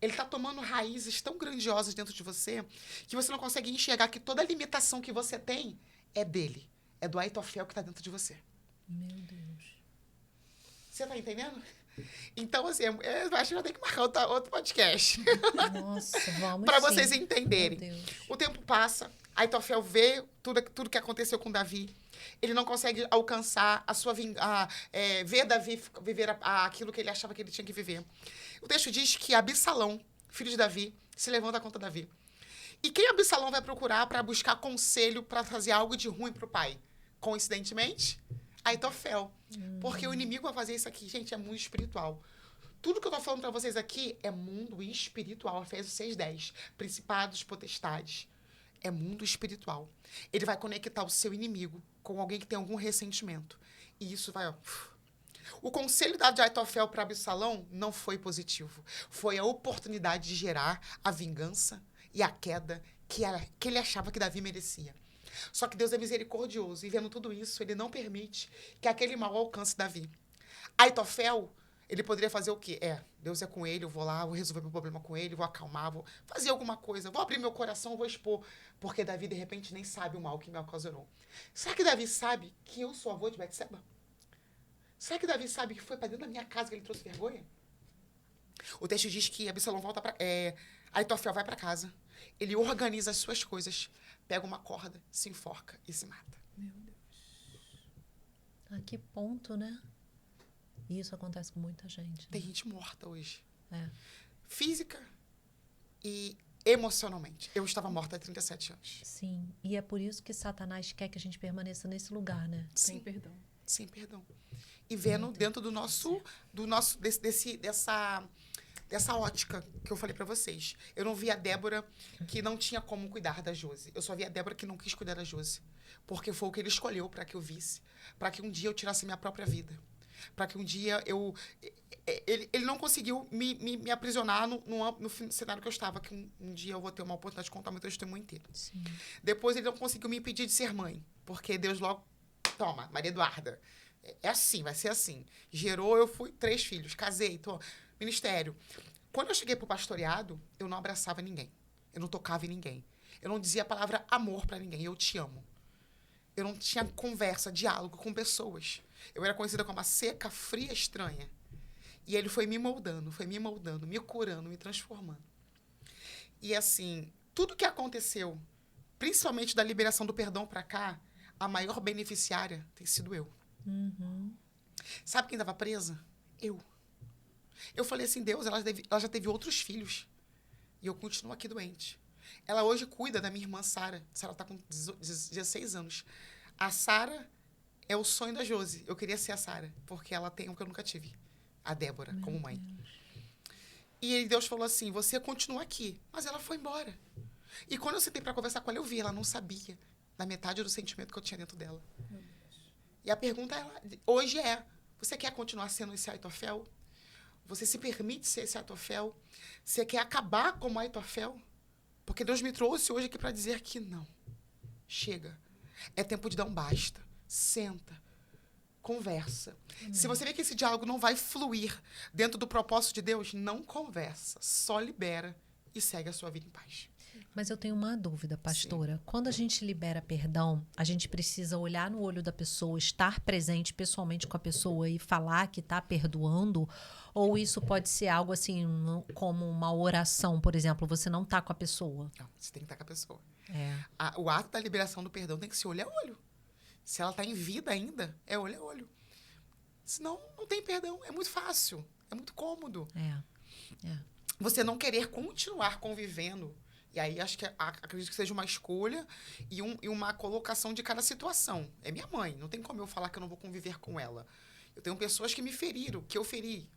Ele está tomando raízes tão grandiosas dentro de você que você não consegue enxergar que toda a limitação que você tem é dele. É do Aitofel que está dentro de você. Meu Deus. Você está entendendo? Então, assim, eu acho que vai ter que marcar outro podcast. Nossa, vamos para sim. vocês entenderem. Meu Deus. O tempo passa, Aitofel vê tudo que aconteceu com Davi. Ele não consegue alcançar a sua ver Davi viver aquilo que ele achava que ele tinha que viver. O texto diz que Absalão, filho de Davi, se levanta contra Davi. E quem Absalão vai procurar para buscar conselho para fazer algo de ruim para o pai? Coincidentemente, Aitofel. Porque o inimigo vai fazer isso aqui. Gente, é mundo espiritual. Tudo que eu tô falando para vocês aqui é mundo espiritual. Efésios 6:10. Principados, potestades. É mundo espiritual. Ele vai conectar o seu inimigo com alguém que tem algum ressentimento. E isso vai... O conselho dado de Aitofel para Absalão não foi positivo. Foi a oportunidade de gerar a vingança e a queda que ele achava que Davi merecia. Só que Deus é misericordioso. E vendo tudo isso, ele não permite que aquele mal alcance Davi. Aitofel, ele poderia fazer o quê? Deus é com ele, eu vou lá, vou resolver meu problema com ele, vou acalmar, vou fazer alguma coisa, vou abrir meu coração, vou expor. Porque Davi, de repente, nem sabe o mal que me ocasionou. Será que Davi sabe que eu sou avô de Betseba? Será que Davi sabe que foi para dentro da minha casa que ele trouxe vergonha? O texto diz que Absalão volta para... Aitofel vai para casa, ele organiza as suas coisas, pega uma corda, se enforca e se mata. Meu Deus. A que ponto, né? Isso acontece com muita gente. Né? Tem gente morta hoje. É. Física e emocionalmente. Eu estava morta há 37 anos. Sim, e é por isso que Satanás quer que a gente permaneça nesse lugar, né? Sem perdão. Sem perdão. E vendo dentro dessa ótica que eu falei pra vocês. Eu não vi a Débora que não tinha como cuidar da Josi. Eu só vi a Débora que não quis cuidar da Josi. Porque foi o que ele escolheu para que eu visse. Para que um dia eu tirasse minha própria vida. Para que um dia eu... Ele não conseguiu me aprisionar no cenário que eu estava. Que um dia eu vou ter uma oportunidade de contar meu testemunho inteiro. Sim. Depois ele não conseguiu me impedir de ser mãe. Porque Deus logo... Toma, Maria Eduarda. É assim, vai ser assim. Gerou, eu fui 3 filhos. Casei, ministério. Quando eu cheguei pro pastoreado, eu não abraçava ninguém. Eu não tocava em ninguém. Eu não dizia a palavra amor para ninguém. Eu te amo. Eu não tinha conversa, diálogo com pessoas. Eu era conhecida como a seca, fria, estranha. E ele foi me moldando, me curando, me transformando. E assim, tudo que aconteceu, principalmente da liberação do perdão para cá, a maior beneficiária tem sido eu. Uhum. Sabe quem estava presa? Eu. Eu falei assim, Deus, ela já teve outros filhos. E eu continuo aqui doente. Ela hoje cuida da minha irmã Sara. Sara está com 16 anos. A Sara é o sonho da Josi. Eu queria ser a Sara, porque ela tem o que eu nunca tive. A Débora, como mãe. Deus. E Deus falou assim, você continua aqui. Mas ela foi embora. E quando eu sentei para conversar com ela, eu vi, ela não sabia da metade do sentimento que eu tinha dentro dela. E a pergunta hoje é, você quer continuar sendo esse Aitofel? Você se permite ser esse Aitofel? Você quer acabar como Aitofel? Porque Deus me trouxe hoje aqui para dizer que não. Chega. É tempo de dar um basta. Senta. Conversa. Se você vê que esse diálogo não vai fluir dentro do propósito de Deus, não conversa. Só libera e segue a sua vida em paz. Mas eu tenho uma dúvida, pastora. Sim. Quando a gente libera perdão, a gente precisa olhar no olho da pessoa, estar presente pessoalmente com a pessoa e falar que está perdoando? Ou isso pode ser algo assim, como uma oração, por exemplo, você não está com a pessoa? Não, você tem que estar com a pessoa. É. O ato da liberação do perdão tem que ser olho a olho. Se ela está em vida ainda, é olho a olho. Senão, não tem perdão. É muito fácil. É muito cômodo. Você não querer continuar convivendo. E aí, acredito que seja uma escolha e uma colocação de cada situação. É minha mãe. Não tem como eu falar que eu não vou conviver com ela. Eu tenho pessoas que me feriram, que eu feri.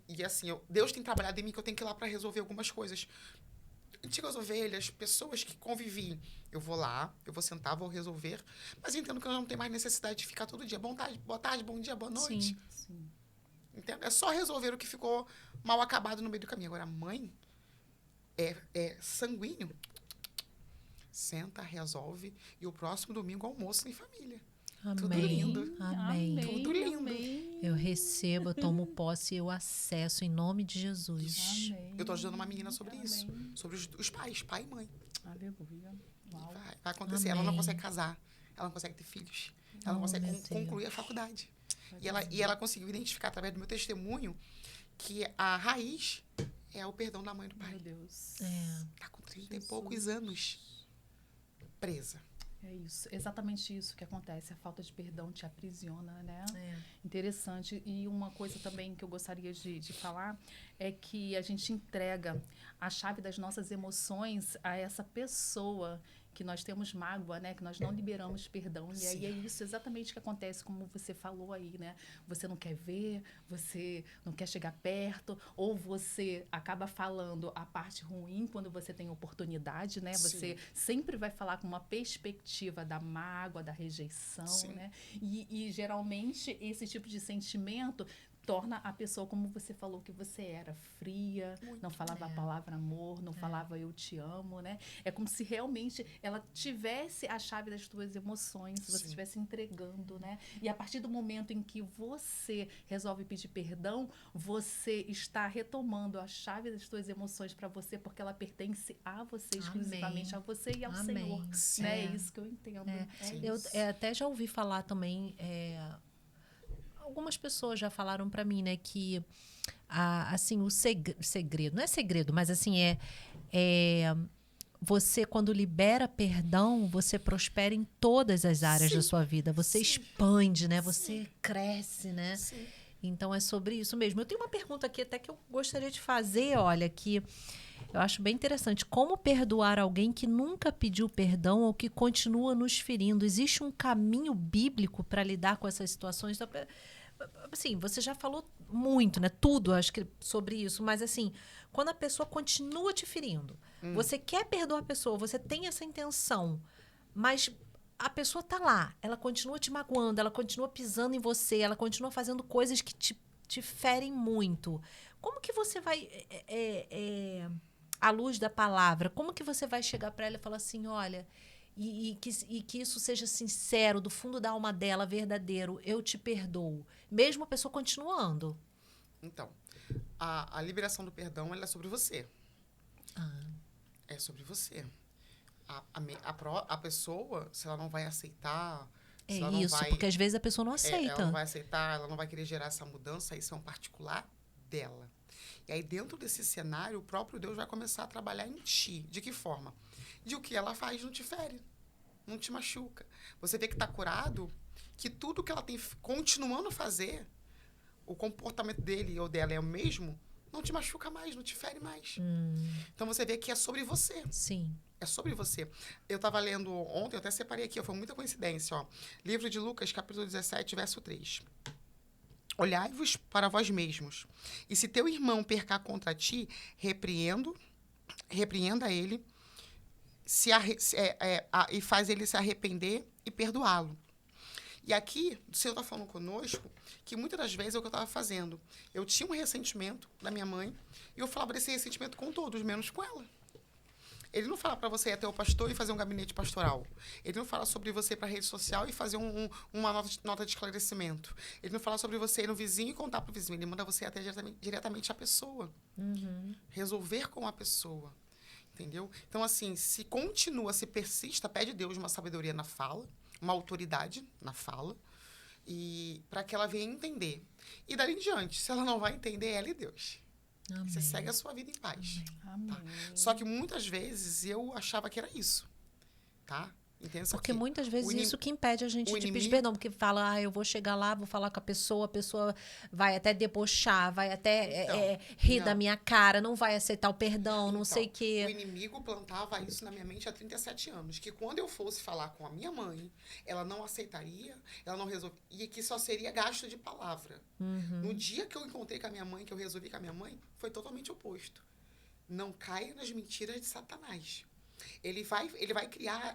E assim, Deus tem trabalhado em mim que eu tenho que ir lá para resolver algumas coisas. Antigas ovelhas, pessoas que convivi. Eu vou lá, eu vou sentar, vou resolver. Mas entendo que eu não tenho mais necessidade de ficar todo dia. Boa tarde, bom dia, boa noite. Sim. Entendo? É só resolver o que ficou mal acabado no meio do caminho. Agora, mãe é sanguíneo. Senta, resolve. E o próximo domingo, almoço em família. Amém. Tudo lindo. Amém. Tudo lindo. Amém. Eu recebo, eu tomo posse e eu acesso em nome de Jesus. Amém. Eu estou ajudando uma menina sobre isso. Amém. Sobre os pais, pai e mãe. Aleluia. Uau. Vai acontecer. Ela não Amém. consegue casar. Ela não consegue ter filhos. Ela não consegue meu Deus. concluir a faculdade. E ela conseguiu identificar, através do meu testemunho, que a raiz é o perdão da mãe e do pai. Meu Deus. É. Tá com 30 e poucos anos. presa. É isso, exatamente isso que acontece. A falta de perdão te aprisiona, né? É. Interessante. E uma coisa também que eu gostaria de falar é que a gente entrega a chave das nossas emoções a essa pessoa que nós temos mágoa, né? Que nós não liberamos perdão. E aí Sim. é isso exatamente que acontece, como você falou aí, né? Você não quer ver, você não quer chegar perto, ou você acaba falando a parte ruim quando você tem oportunidade, né? Você Sim. sempre vai falar com uma perspectiva da mágoa, da rejeição, Sim. né? E geralmente esse tipo de sentimento torna a pessoa, como você falou, que você era fria, Muito. não falava a É. palavra amor, não falava eu te amo, né? É como se realmente ela tivesse a chave das tuas emoções, você Sim. estivesse entregando, né? E a partir do momento em que você resolve pedir perdão, você está retomando a chave das tuas emoções para você, porque ela pertence a você, exclusivamente a você e ao Amém. Senhor. Sim. Né? É É. isso que eu entendo. É. Sim. Eu Isso. até já ouvi falar também, algumas pessoas já falaram para mim, né, que assim, o segredo, não é segredo, mas assim, você, quando libera perdão, você prospera em todas as áreas da Sim. sua vida. Você Sim. expande, né? Você cresce, né? Sim. Então, é sobre isso mesmo. Eu tenho uma pergunta aqui até que eu gostaria de fazer, olha, que eu acho bem interessante. Como perdoar alguém que nunca pediu perdão ou que continua nos ferindo? Existe um caminho bíblico para lidar com essas situações? Assim, você já falou muito, né? Tudo, acho que, sobre isso. Mas, assim, quando a pessoa continua te ferindo, você quer perdoar a pessoa, você tem essa intenção, mas a pessoa tá lá, ela continua te magoando, ela continua pisando em você, ela continua fazendo coisas que te ferem muito. Como que você vai, à luz da palavra, como que você vai chegar para ela e falar assim, olha, e que isso seja sincero, do fundo da alma dela, verdadeiro, eu te perdoo, mesmo a pessoa continuando? Então, a liberação do perdão, ela é sobre você. Ah, É sobre você. A pessoa, se ela não vai aceitar, é se ela não isso, vai, porque às vezes a pessoa não ela não aceita. vai aceitar, ela não vai querer gerar essa mudança, isso é um particular dela. E aí, dentro desse cenário, o próprio Deus vai começar a trabalhar em ti. De que forma? De o que ela faz não te fere, não te machuca. Você vê que está curado, que tudo que ela tem continuando a fazer, o comportamento dele ou dela é o mesmo, não te machuca mais, não te fere mais. Então, você vê que é sobre você. Sim. É sobre você. Eu estava lendo ontem, eu até separei aqui, foi muita coincidência. Ó. Livro de Lucas, capítulo 17, verso 3. Olhai-vos para vós mesmos. E se teu irmão pecar contra ti, repreenda ele e faz ele se arrepender e perdoá-lo. E aqui, o Senhor está falando conosco que muitas das vezes é o que eu estava fazendo. Eu tinha um ressentimento da minha mãe e eu falava desse ressentimento com todos, menos com ela. Ele não fala para você ir até o pastor e fazer um gabinete pastoral. Ele não fala sobre você ir para a rede social e fazer uma nota de esclarecimento. Ele não fala sobre você ir no vizinho e contar para o vizinho. Ele manda você ir até diretamente a pessoa. Resolver com a pessoa. Entendeu? Então, assim, se persista, pede a Deus uma sabedoria na fala, uma autoridade na fala, e para que ela venha entender. E dali em diante, se ela não vai entender, ela e Deus. Amém. Você segue a sua vida em paz. Amém. Tá? Só que muitas vezes eu achava que era isso. Tá? Entenda isso Porque aqui. muitas vezes O inim- isso que impede a gente o de pedir inimigo- perdão. Porque fala, eu vou chegar lá, vou falar com a pessoa vai até debochar, vai até Então, rir não. da minha cara, não vai aceitar o perdão, não Então, sei o o quê. inimigo plantava isso na minha mente há 37 anos. Que quando eu fosse falar com a minha mãe, ela não aceitaria, ela não resolveria. E que só seria gasto de palavra. No dia que eu encontrei com a minha mãe, que eu resolvi com a minha mãe, foi totalmente oposto. Não caia nas mentiras de Satanás. Ele vai criar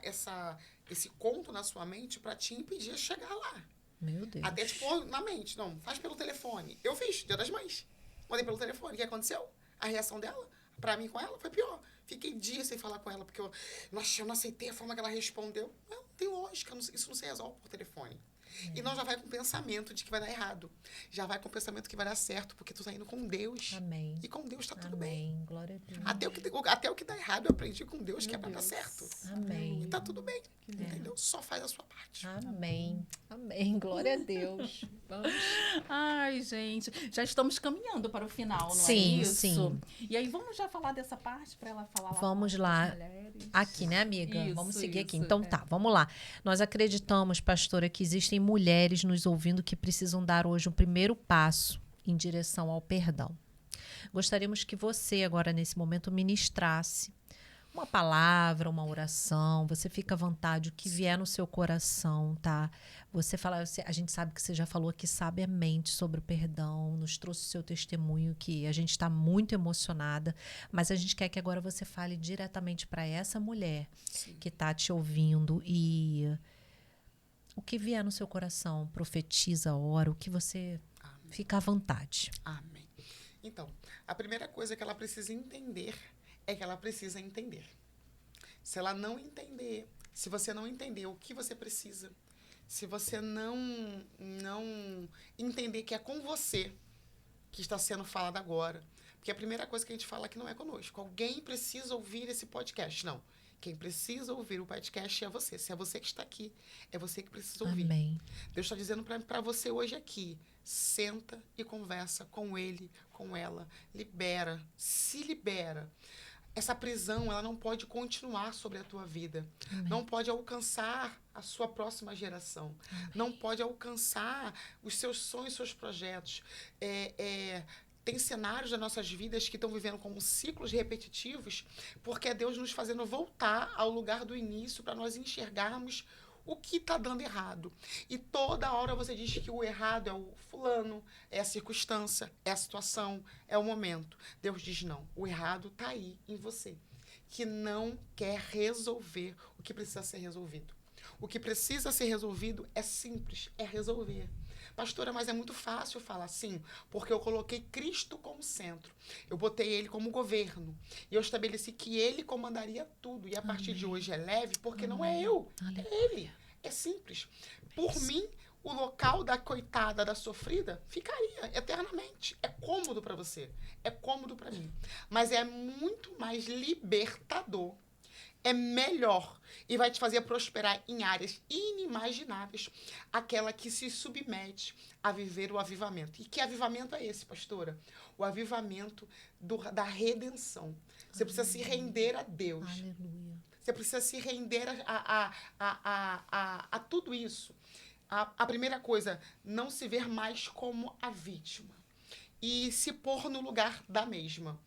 esse conto na sua mente para te impedir de chegar lá. Meu Deus. Até te pôr na mente. Não, faz pelo telefone. Eu fiz, Dia das Mães. Mandei pelo telefone. O que aconteceu? A reação dela, pra mim com ela, foi pior. Fiquei dias sem falar com ela, porque eu não aceitei a forma que ela respondeu. Não tem lógica, isso não se resolve por telefone. E não já vai com o pensamento de que vai dar errado. Já vai com o pensamento que vai dar certo, porque tu tá indo com Deus. Amém. E com Deus tá tudo bem. Amém. Glória a Deus. Até o que dá errado eu aprendi com Deus, que é pra dar certo. Amém. E tá tudo bem. Que lindo. Entendeu? Só faz a sua parte. Amém. Amém. Glória a Deus. Vamos. Ai, gente, já estamos caminhando para o final, não Sim, é isso? sim. E aí, vamos já falar dessa parte para ela falar lá Vamos com lá. as mulheres? Aqui, né, amiga? Isso, Vamos seguir aqui. isso, Então é. tá, vamos lá. Nós acreditamos, pastora, que existem mulheres nos ouvindo que precisam dar hoje um primeiro passo em direção ao perdão. Gostaríamos que você, agora nesse momento, ministrasse uma palavra, uma oração. Você fica à vontade, o que vier no seu coração, tá? Você fala, a gente sabe que você já falou aqui sabiamente sobre o perdão, nos trouxe o seu testemunho, que a gente está muito emocionada, mas a gente quer que agora você fale diretamente para essa mulher que está te ouvindo e o que vier no seu coração, profetiza, ora, o que você fica à vontade. Amém. Então, a primeira coisa que ela precisa entender é que ela precisa entender. Se ela não entender, se você não entender o que você precisa, se você não entender que é com você que está sendo falado agora, porque a primeira coisa que a gente fala aqui não é conosco. Alguém precisa ouvir esse podcast. Não. Quem precisa ouvir o podcast é você. Se é você que está aqui, é você que precisa ouvir. Amém. Deus está dizendo para você hoje aqui, senta e conversa com ele, com ela. Libera, se libera. Essa prisão, ela não pode continuar sobre a tua vida. Amém. Não pode alcançar a sua próxima geração. Amém. Não pode alcançar os seus sonhos, seus projetos. Tem cenários das nossas vidas que estão vivendo como ciclos repetitivos, porque é Deus nos fazendo voltar ao lugar do início para nós enxergarmos o que está dando errado. E toda hora você diz que o errado é o fulano, é a circunstância, é a situação, é o momento. Deus diz não, o errado está aí em você, que não quer resolver o que precisa ser resolvido. O que precisa ser resolvido é simples, é resolver. Pastora, mas é muito fácil falar assim, porque eu coloquei Cristo como centro. Eu botei ele como governo. E eu estabeleci que ele comandaria tudo. E a partir de hoje é leve, porque não é eu, é ele. É simples. Por mim, o local da coitada, da sofrida, ficaria eternamente. É cômodo para você. É cômodo para mim. Mas é muito mais libertador. É melhor e vai te fazer prosperar em áreas inimagináveis, aquela que se submete a viver o avivamento. E que avivamento é esse, pastora? O avivamento da redenção. Você precisa se render a Deus. Aleluia. Você precisa se render a tudo isso. A primeira coisa, não se ver mais como a vítima. E se pôr no lugar da mesma.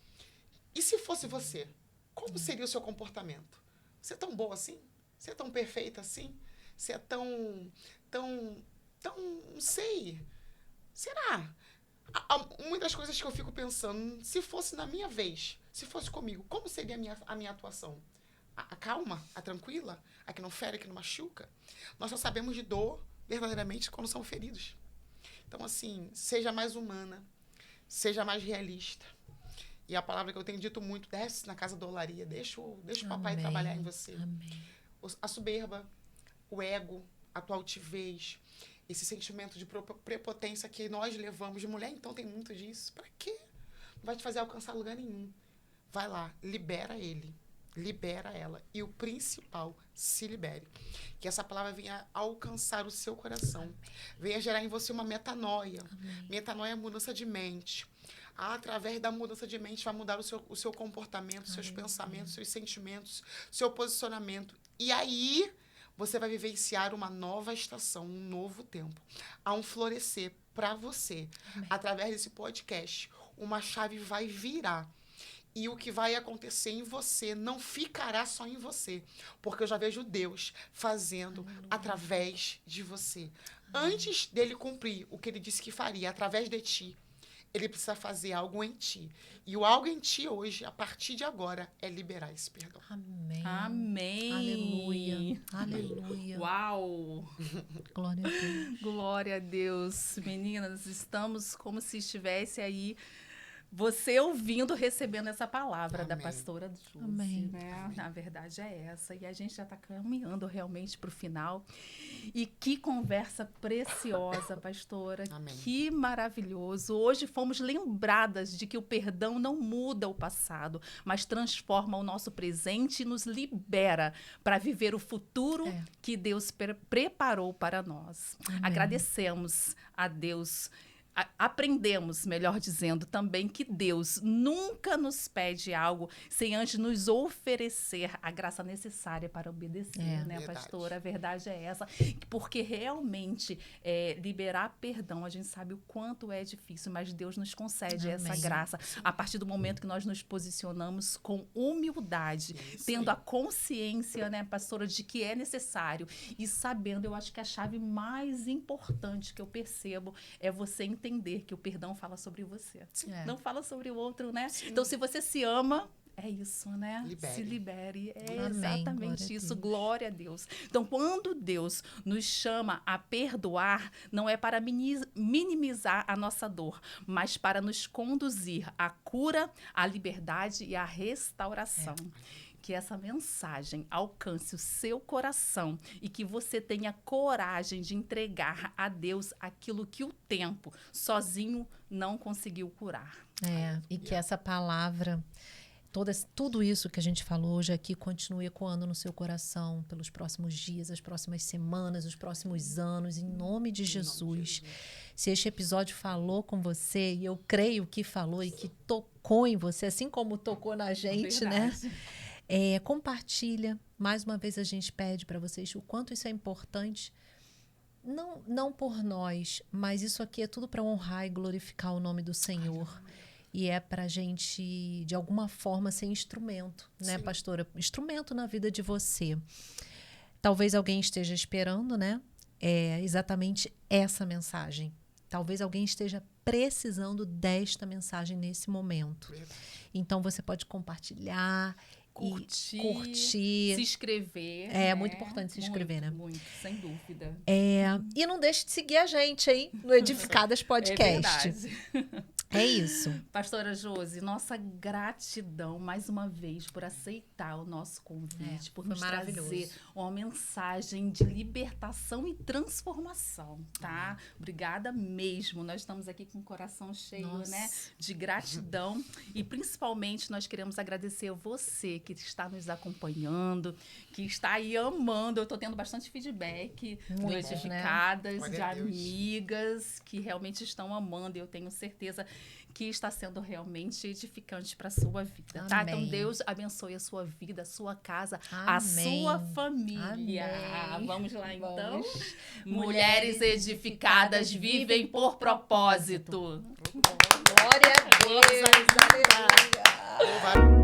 E se fosse você? Como seria o seu comportamento? Você é tão boa assim? Você é tão perfeita assim? Você é tão, não sei. Será? Muitas coisas que eu fico pensando, se fosse na minha vez, se fosse comigo, como seria a minha atuação? A calma, a tranquila, a que não fere, a que não machuca? Nós só sabemos de dor, verdadeiramente, quando somos feridos. Então, assim, seja mais humana, seja mais realista. E a palavra que eu tenho dito muito, desce na casa da olaria, deixa o papai trabalhar em você. Amém. A soberba, o ego, a tua altivez, esse sentimento de prepotência que nós levamos de mulher, então tem muito disso. Para quê? Não vai te fazer alcançar lugar nenhum. Vai lá, libera ele, libera ela. E o principal, se libere. Que essa palavra venha alcançar o seu coração. Amém. Venha gerar em você uma metanoia. Amém. Metanoia é mudança de mente. Através da mudança de mente vai mudar o seu comportamento, seus pensamentos, seus sentimentos, seu posicionamento. E aí você vai vivenciar uma nova estação, um novo tempo. Há um florescer para você. Amém. Através desse podcast, uma chave vai virar. E o que vai acontecer em você não ficará só em você. Porque eu já vejo Deus fazendo através de você. Amém. Antes dele cumprir o que ele disse que faria através de ti, ele precisa fazer algo em ti. E o algo em ti hoje, a partir de agora, é liberar esse perdão. Amém. Amém. Aleluia. Aleluia. Uau. Glória a Deus. Glória a Deus. Meninas, estamos como se estivesse aí você ouvindo, recebendo essa palavra da Amém. pastora Josi, Amém. né? Na verdade é essa. E a gente já está caminhando realmente para o final. E que conversa preciosa, pastora. Amém. Que maravilhoso. Hoje fomos lembradas de que o perdão não muda o passado, mas transforma o nosso presente e nos libera para viver o futuro que Deus preparou para nós. Amém. Agradecemos a Deus. Aprendemos, melhor dizendo, também que Deus nunca nos pede algo sem antes nos oferecer a graça necessária para obedecer, né, Verdade. pastora? A verdade é essa. Porque realmente liberar perdão, a gente sabe o quanto é difícil, mas Deus nos concede Amém. essa graça a partir do momento que nós nos posicionamos com humildade, Isso tendo aí. a consciência, né, pastora, de que é necessário e sabendo, eu acho que a chave mais importante que eu percebo é você entender que o perdão fala sobre você. É. Não fala sobre o outro, né? Então, se você se ama, é isso, né? Libere. Se libere. É Amém. Glória exatamente a isso. Deus. Glória a Deus. Então, quando Deus nos chama a perdoar, não é para minimizar a nossa dor, mas para nos conduzir à cura, à liberdade e à restauração. Que essa mensagem alcance o seu coração e que você tenha coragem de entregar a Deus aquilo que o tempo sozinho não conseguiu curar. E que essa palavra, tudo isso que a gente falou hoje aqui, continue ecoando no seu coração pelos próximos dias, as próximas semanas, os próximos anos, em nome de Jesus. Se este episódio falou com você, e eu creio que falou e que tocou em você, assim como tocou na gente, né? Compartilha. Mais uma vez a gente pede para vocês o quanto isso é importante. Não por nós, mas isso aqui é tudo para honrar e glorificar o nome do Senhor. E é para a gente, de alguma forma, ser instrumento, né, Sim. pastora? Instrumento na vida de você. Talvez alguém esteja esperando, né? Exatamente essa mensagem. Talvez alguém esteja precisando desta mensagem nesse momento. Verdade. Então, você pode compartilhar Curtir, e curtir. se inscrever. É muito importante se inscrever, né? Muito, sem dúvida. E não deixe de seguir a gente aí no Edificadas Podcast. É verdade. É isso. Pastora Josi, nossa gratidão mais uma vez por aceitar o nosso convite, por foi nos maravilhoso. trazer uma mensagem de libertação e transformação, tá? Obrigada mesmo. Nós estamos aqui com o coração cheio, Nossa. né, de gratidão e principalmente nós queremos agradecer a você que está nos acompanhando, que está aí amando. Eu estou tendo bastante feedback do Muito, Edificadas, Glória de a Deus. amigas que realmente estão amando. E eu tenho certeza que está sendo realmente edificante para a sua vida, tá? Amém. Então, Deus abençoe a sua vida, a sua casa, Amém. a sua família. Amém. Vamos lá, então? Vamos. Mulheres edificadas vivem por propósito. Glória a Deus. Aleluia. Louvar-